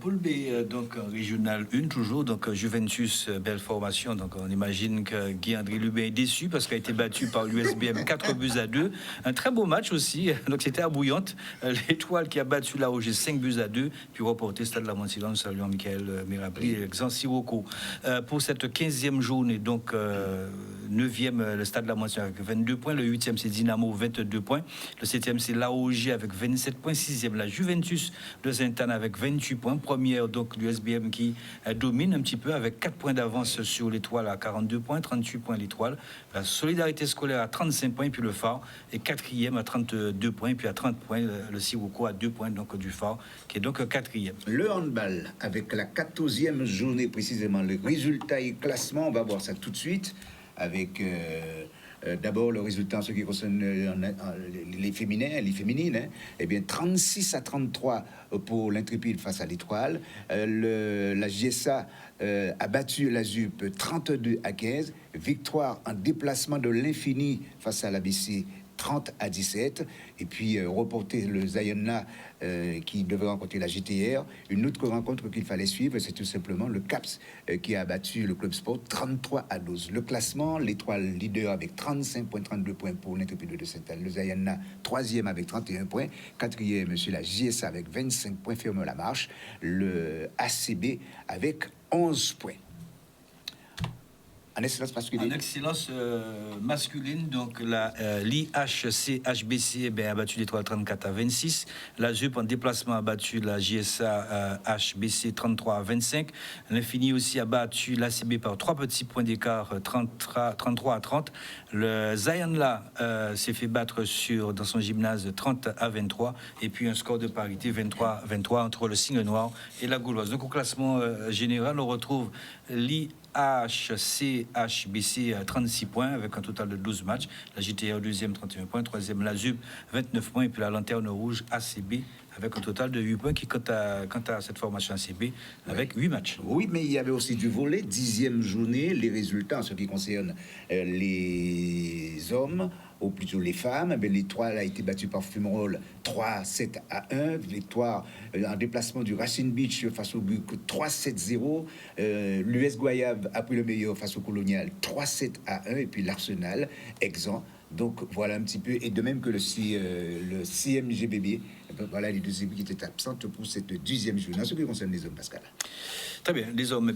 Poule B, donc régional 1 toujours, donc Juventus, belle formation, donc on imagine que Guy-André Lubin est déçu parce qu'il a été battu par l'USBM 4-2, un très beau match aussi, donc c'était à Bouillante, l'Étoile qui a battu la OG 5-2, puis reporté Stade de la Montilon, saluant Michael Mirabli et Xan Sirocco. Pour cette 15e journée, donc 9e le Stade de la Montilon avec 22 points, le 8e c'est Dynamo 22 points, le 7e c'est l'AOG avec 27 points, 6e la Juventus de Sainte-Anne avec 28 points, première donc l'USBM qui domine un petit peu avec 4 points d'avance sur l'Étoile à 42 points, 38 points l'Étoile, la Solidarité Scolaire à 35 points, puis le Phare est 4e à 32 points, puis à 30 points le Sirocco à 2 points donc du Phare qui est donc 4e. Le handball avec la 14e journée précisément, le résultat et classement, on va voir ça tout de suite avec d'abord le résultat en ce qui concerne les féminines, hein, eh bien 36-33 pour l'Intrépide face à l'Étoile. La GSA a battu la ZUP 32-15. Victoire en déplacement de l'Infini face à l'ABC 30-17. Et puis reporter le Zayana qui devait rencontrer la JTR. Une autre rencontre qu'il fallait suivre, c'est tout simplement le CAPS qui a battu le Club Sport 33-12. Le classement, l'Étoile leader avec 35,32 points pour l'Intrépide de Sainte-Anne. Le Zayana, 3e avec 31 points. 4e, monsieur la JSA avec 25 points, ferme la marche. Le ACB avec 11 points. En excellence masculine. En excellence masculine, donc la l'IHC-HBC a battu l'Étoile 34-26. La ZUP en déplacement a battu la JSA-HBC 33-25. L'Infini aussi a battu l'ACB par 3 petits points d'écart, 33-30. Le Zayanla s'est fait battre dans son gymnase 30-23. Et puis un score de parité 23-23 entre le Signe Noir et la Gauloise. Donc au classement général, on retrouve HBC 36 points avec un total de 12 matchs. La JTR 2e 31 points, 3e la ZUB 29 points et puis la Lanterne Rouge ACB avec un total de 8 points qui quant à cette formation ACB avec 8 matchs. Oui, mais il y avait aussi du volley, 10e journée, les résultats en ce qui concerne les hommes ou plutôt les femmes, l'Étoile a été battue par Fumerol 3-7-1, victoire en déplacement du Racine Beach face au Buc 3-7-0, l'US Goyave a pris le meilleur face au Colonial 3-7-1 et puis l'Arsenal exempt. Donc voilà un petit peu, et de même que le CMGBB, voilà les deux équipes qui étaient absentes pour cette 10e journée. En ce qui concerne les hommes, Pascal. Très bien, les hommes,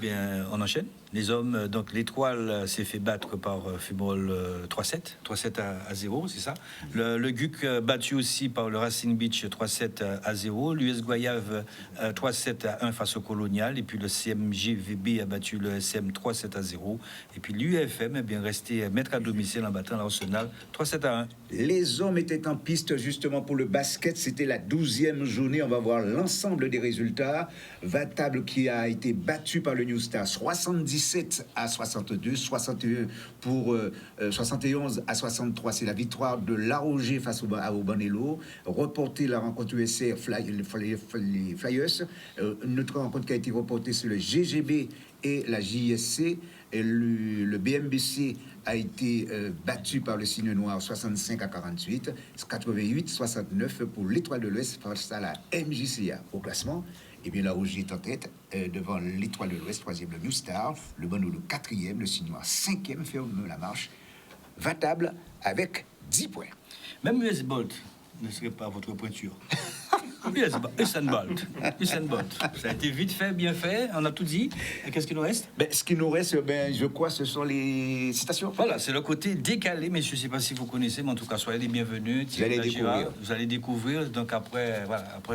on enchaîne. Les hommes, donc l'Étoile s'est fait battre par Fumerol 3-7-0, c'est ça. Le GUC battu aussi par le Racing Beach 3-7-0. L'US Goyave 3-7-1 face au Colonial. Et puis le CMGVB a battu le SM 3-7-0. Et puis l'UFM est bien resté maître à domicile en battant l'Arsenal 3-7-1. Les hommes étaient en piste justement pour le basket. C'était la 12e journée. On va voir l'ensemble des résultats. Vatable qui a été battu par le New Star 77-62, 71-63. C'est la victoire de La Roger face au Banello. Reporter la rencontre USR les Flyers. Une autre rencontre qui a été reportée sur le GGB et la JSC. Et le BMBC a été battu par le Signe Noir 65-48, 88-69 pour l'Étoile de l'Ouest face à la MJCA. Au classement, et bien La Roger est en tête devant l'Étoile de l'Ouest, 3e le New Star, le Banolo 4e, le Signe Noir 5e, ferme la marche. Vatable avec 10 points. Même US Bolt ne serait pas votre pointure. Usain Bolt. Ça a été vite fait, bien fait. On a tout dit. Et qu'est-ce qu'il nous reste? Ce qui nous reste, je crois, ce sont les citations. Voilà, c'est le côté décalé, mais je ne sais pas si vous connaissez, mais en tout cas, soyez les bienvenus. Vous allez découvrir. Donc après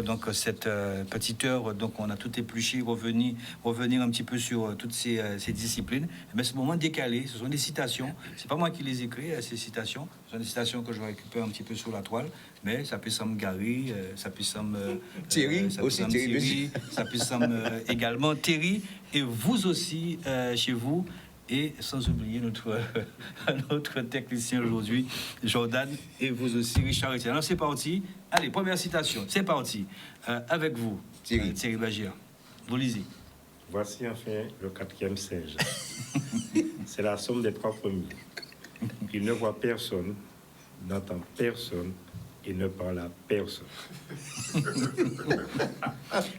donc cette petite heure, donc on a tout épluché, revenir un petit peu sur toutes ces disciplines. Mais ce moment décalé, ce sont des citations. C'est pas moi qui les écris, ces citations. Ce sont des citations que je récupère un petit peu sur la toile. Mais ça peut sembler Gary, ça peut sembler Thierry, aussi Thierry, ça peut sembler également Thierry, et vous aussi chez vous, et sans oublier notre technicien aujourd'hui, Jordan, et vous aussi, Richard. Alors c'est parti. Allez, première citation, c'est parti. Avec vous, Thierry Bagia. Vous lisez. Voici enfin le 4e singe. C'est la somme des 3 premiers. Il ne voit personne, n'entend personne, et ne parle à personne.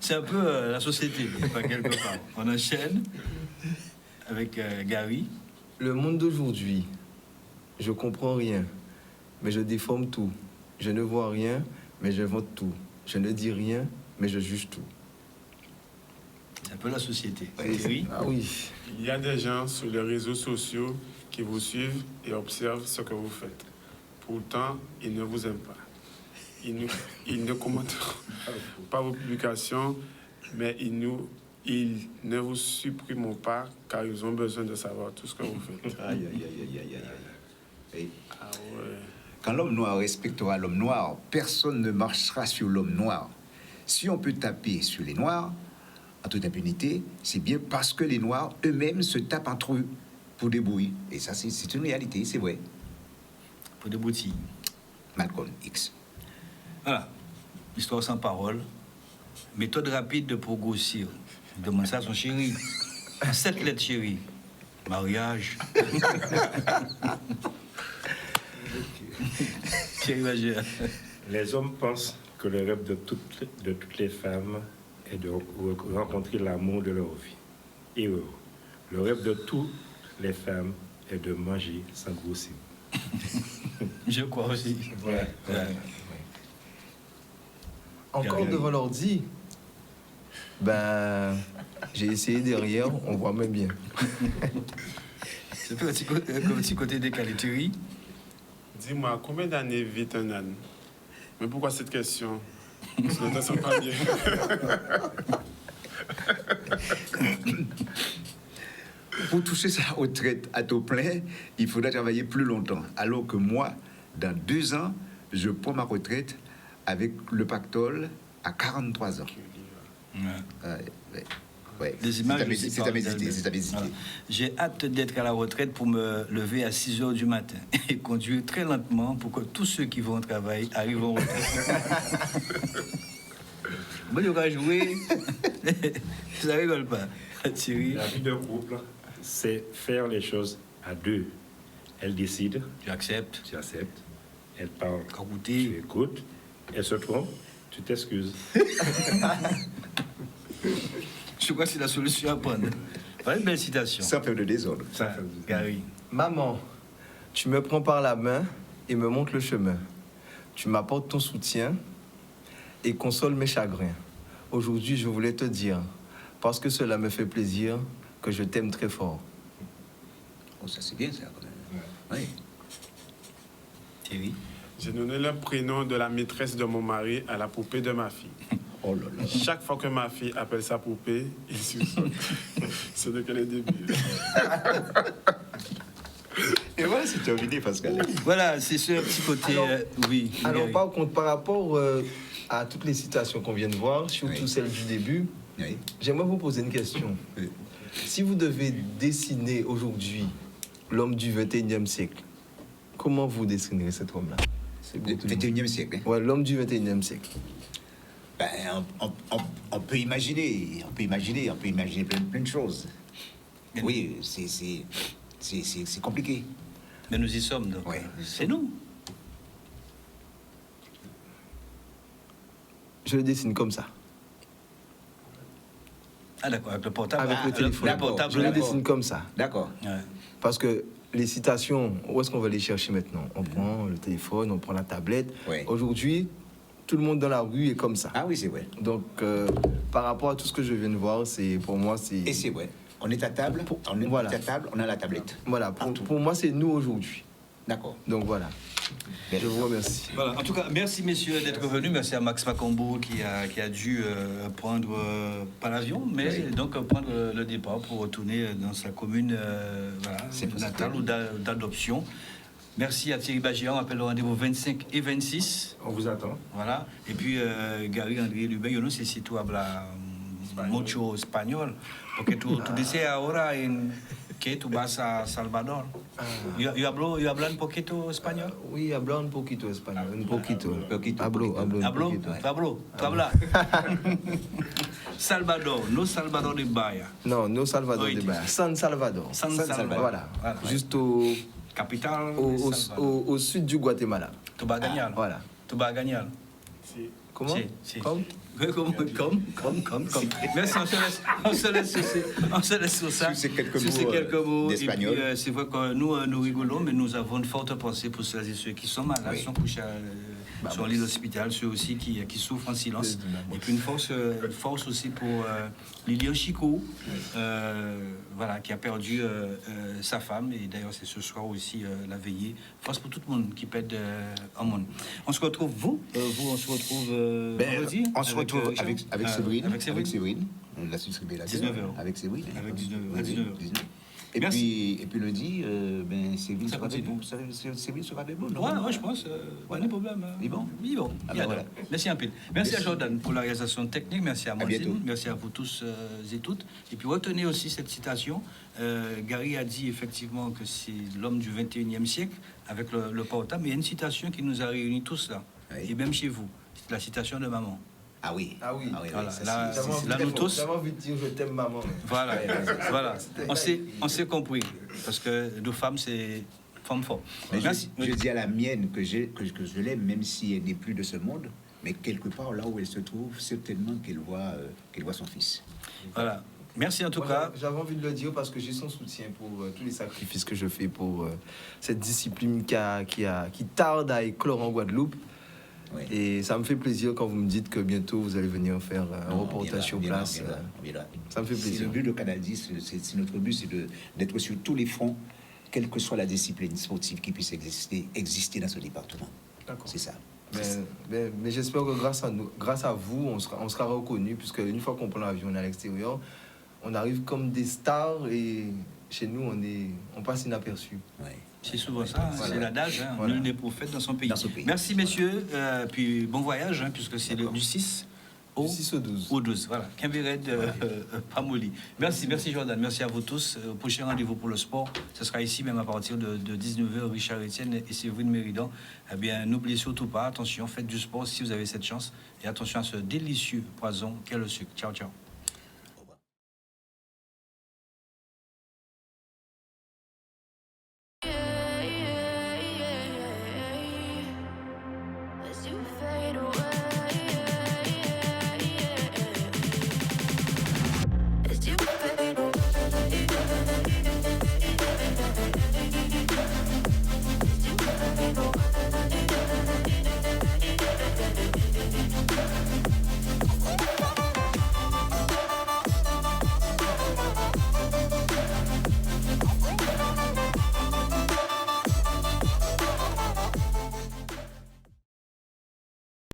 C'est un peu la société, pas quelque part. On enchaîne avec Gary. Le monde d'aujourd'hui, je comprends rien, mais je déforme tout. Je ne vois rien, mais je vante tout. Je ne dis rien, mais je juge tout. C'est un peu la société. Oui. Ah oui. Il y a des gens sur les réseaux sociaux qui vous suivent et observent ce que vous faites. Pourtant, ils ne vous aiment pas. Ils ne commentent pas vos publications, mais ils ne vous suppriment pas car ils ont besoin de savoir tout ce que vous faites. Aïe. Ah ouais. Quand l'homme noir respectera l'homme noir, personne ne marchera sur l'homme noir. Si on peut taper sur les noirs, en toute impunité, c'est bien parce que les noirs eux-mêmes se tapent entre eux pour des bruits. Et ça, c'est une réalité, c'est vrai. Pour des boutilles. Malcolm X. Voilà, histoire sans parole, méthode rapide pour grossir. Je demande ça à son chéri. 7 lettres, chéri. Mariage. Thierry Bagéa. Les hommes pensent que le rêve de toutes les femmes est de rencontrer l'amour de leur vie. Et le rêve de toutes les femmes est de manger sans grossir. Je crois aussi. Ouais. Encore devant l'ordi, j'ai essayé derrière, on voit même bien. C'est un petit côté décalé. Thierry? Dis-moi, combien d'années vit un âne? Mais pourquoi cette question? Parce que ne sens pas bien. Pour toucher sa retraite à taux plein, il faudra travailler plus longtemps. Alors que moi, dans 2 ans, je prends ma retraite avec le pactole à 43 ans. Ouais. Des images, c'est à visiter. Voilà. J'ai hâte d'être à la retraite pour me lever à 6 h du matin et conduire très lentement pour que tous ceux qui vont au travail arrivent en retraite. Bon, il va jouer. Ça rigole pas. Thierry. La vie de couple, c'est faire les choses à deux. Elle décide. Tu acceptes. Tu acceptes. Elle parle. Écoutez. Tu écoutes. Elle se trompe. Tu t'excuses. Je crois que c'est la solution à prendre. Voilà une belle citation. Sans faire de désordre. Gary. Maman, tu me prends par la main et me montres le chemin. Tu m'apportes ton soutien et console mes chagrins. Aujourd'hui, je voulais te dire, parce que cela me fait plaisir, que je t'aime très fort. Oh, ça c'est bien ça. Oui. Thierry. J'ai donné le prénom de la maîtresse de mon mari à la poupée de ma fille. Oh là là. Chaque fois que ma fille appelle sa poupée, il sursaute. C'est de quel début. Et voilà, c'est terminé, Pascal. Voilà, c'est ce petit côté. Alors, oui. Alors, par contre, par rapport à toutes les citations qu'on vient de voir, surtout celle du début, j'aimerais vous poser une question. Si vous devez dessiner aujourd'hui l'homme du 21e siècle, comment vous dessinerez cet homme-là? Du 21e siècle. Ouais, l'homme du 21e siècle. On peut imaginer plein de choses. Oui, c'est compliqué. Mais nous y sommes, donc. Ouais, c'est nous. Je le dessine comme ça. Ah d'accord, avec le portable. Avec le téléphone. Je le dessine comme ça. D'accord. Ouais. Parce que les citations, où est-ce qu'on va les chercher maintenant? On prend le téléphone, on prend la tablette. Ouais. Aujourd'hui, tout le monde dans la rue est comme ça. Ah oui, c'est vrai. Donc, par rapport à tout ce que je viens de voir, pour moi, c'est... Et c'est vrai. On est à table, on a la tablette. Voilà, pour moi, c'est nous aujourd'hui. D'accord. Donc voilà. Je vous remercie. Voilà. En tout cas, merci messieurs d'être venus. Merci à Max Macombo qui a dû prendre, pas l'avion, mais donc prendre le départ pour retourner dans sa commune natale ou d'adoption. Merci à Thierry Bagéa. On appelle le rendez-vous 25 et 26. On vous attend. Voilà. Et puis, Gary André Lubin, yo necesito hablar mucho español, porque tú dices ahora que tú vas a Salvador. ¿Yo hablo un poquito español? Oui, hablo un poquito español. Un poquito. Hablo un poquito. ¿Tú hablas? Salvador, no Salvador de Bahia. Non, no Salvador de Bahia. San Salvador. San Salvador. Voilà. Juste au... Capitale au sud du Guatemala. Tu vas gagner. Voilà. Tu vas gagner. Comment? Si. Comme. Merci, on se laisse sur ça. Sur ces quelques mots d'espagnol. Et puis, c'est vrai que nous rigolons, mais nous avons une forte pensée pour celles et ceux qui sont malades, sont couchés sur l'île d'hôpital, ceux aussi qui souffrent en silence. Et puis une force aussi pour Lilian Chico, voilà, qui a perdu sa femme. Et d'ailleurs, c'est ce soir aussi la veillée. Force pour tout le monde qui pète en monde. On se retrouve, on se retrouve vendredi. On se retrouve avec Séverine. Avec Séverine. On l'a distribué là. 19h. Avec Séverine. Avec 19h. Et puis lundi, Séverine sera avec nous. Séverine sera avec nous. Ouais, je pense. Pas de problème. Bon. Voilà. Merci un peu. Merci à Jordan pour la réalisation technique. Merci à Martine. Merci à vous tous et toutes. Et puis retenez aussi cette citation. Gary a dit effectivement que c'est l'homme du 21e siècle avec le portable. Mais il y a une citation qui nous a réunis tous là. Et même chez vous. C'est la citation de maman. Ah oui. Voilà. Là, nous tous. J'avais envie de dire je t'aime maman. Voilà. On s'est compris. Parce que nos femmes, c'est Femme fort. Merci. Je dis à la mienne que je l'aime, même si elle n'est plus de ce monde, mais quelque part là où elle se trouve, certainement qu'elle voit son fils. Voilà. Merci en tout cas. J'avais envie de le dire parce que j'ai son soutien pour tous les sacrifices que je fais pour cette discipline qui tarde à éclore en Guadeloupe. Oui. Et ça me fait plaisir quand vous me dites que bientôt vous allez venir faire un reportage sur place. Ça me fait plaisir. Le but de Canal 10, c'est notre but, c'est d'être sur tous les fronts, quelle que soit la discipline sportive qui puisse exister dans ce département. C'est ça. Mais j'espère que grâce à vous, on sera reconnu, puisque une fois qu'on prend l'avion, on est à l'extérieur, on arrive comme des stars et chez nous, on passe inaperçu. Ouais. C'est souvent ça, c'est l'adage, nul n'est prophète dans son pays. Merci messieurs, puis bon voyage, puisque c'est du 6 au 12. Au 12, voilà. Quimbered, Pamoli. Merci Jordan, merci à vous tous. Au prochain rendez-vous pour le sport, ce sera ici même à partir de 19h, Richard Etienne et Séverine Méridan. Eh bien, n'oubliez surtout pas, attention, faites du sport si vous avez cette chance. Et attention à ce délicieux poison qu'est le sucre. Ciao, ciao.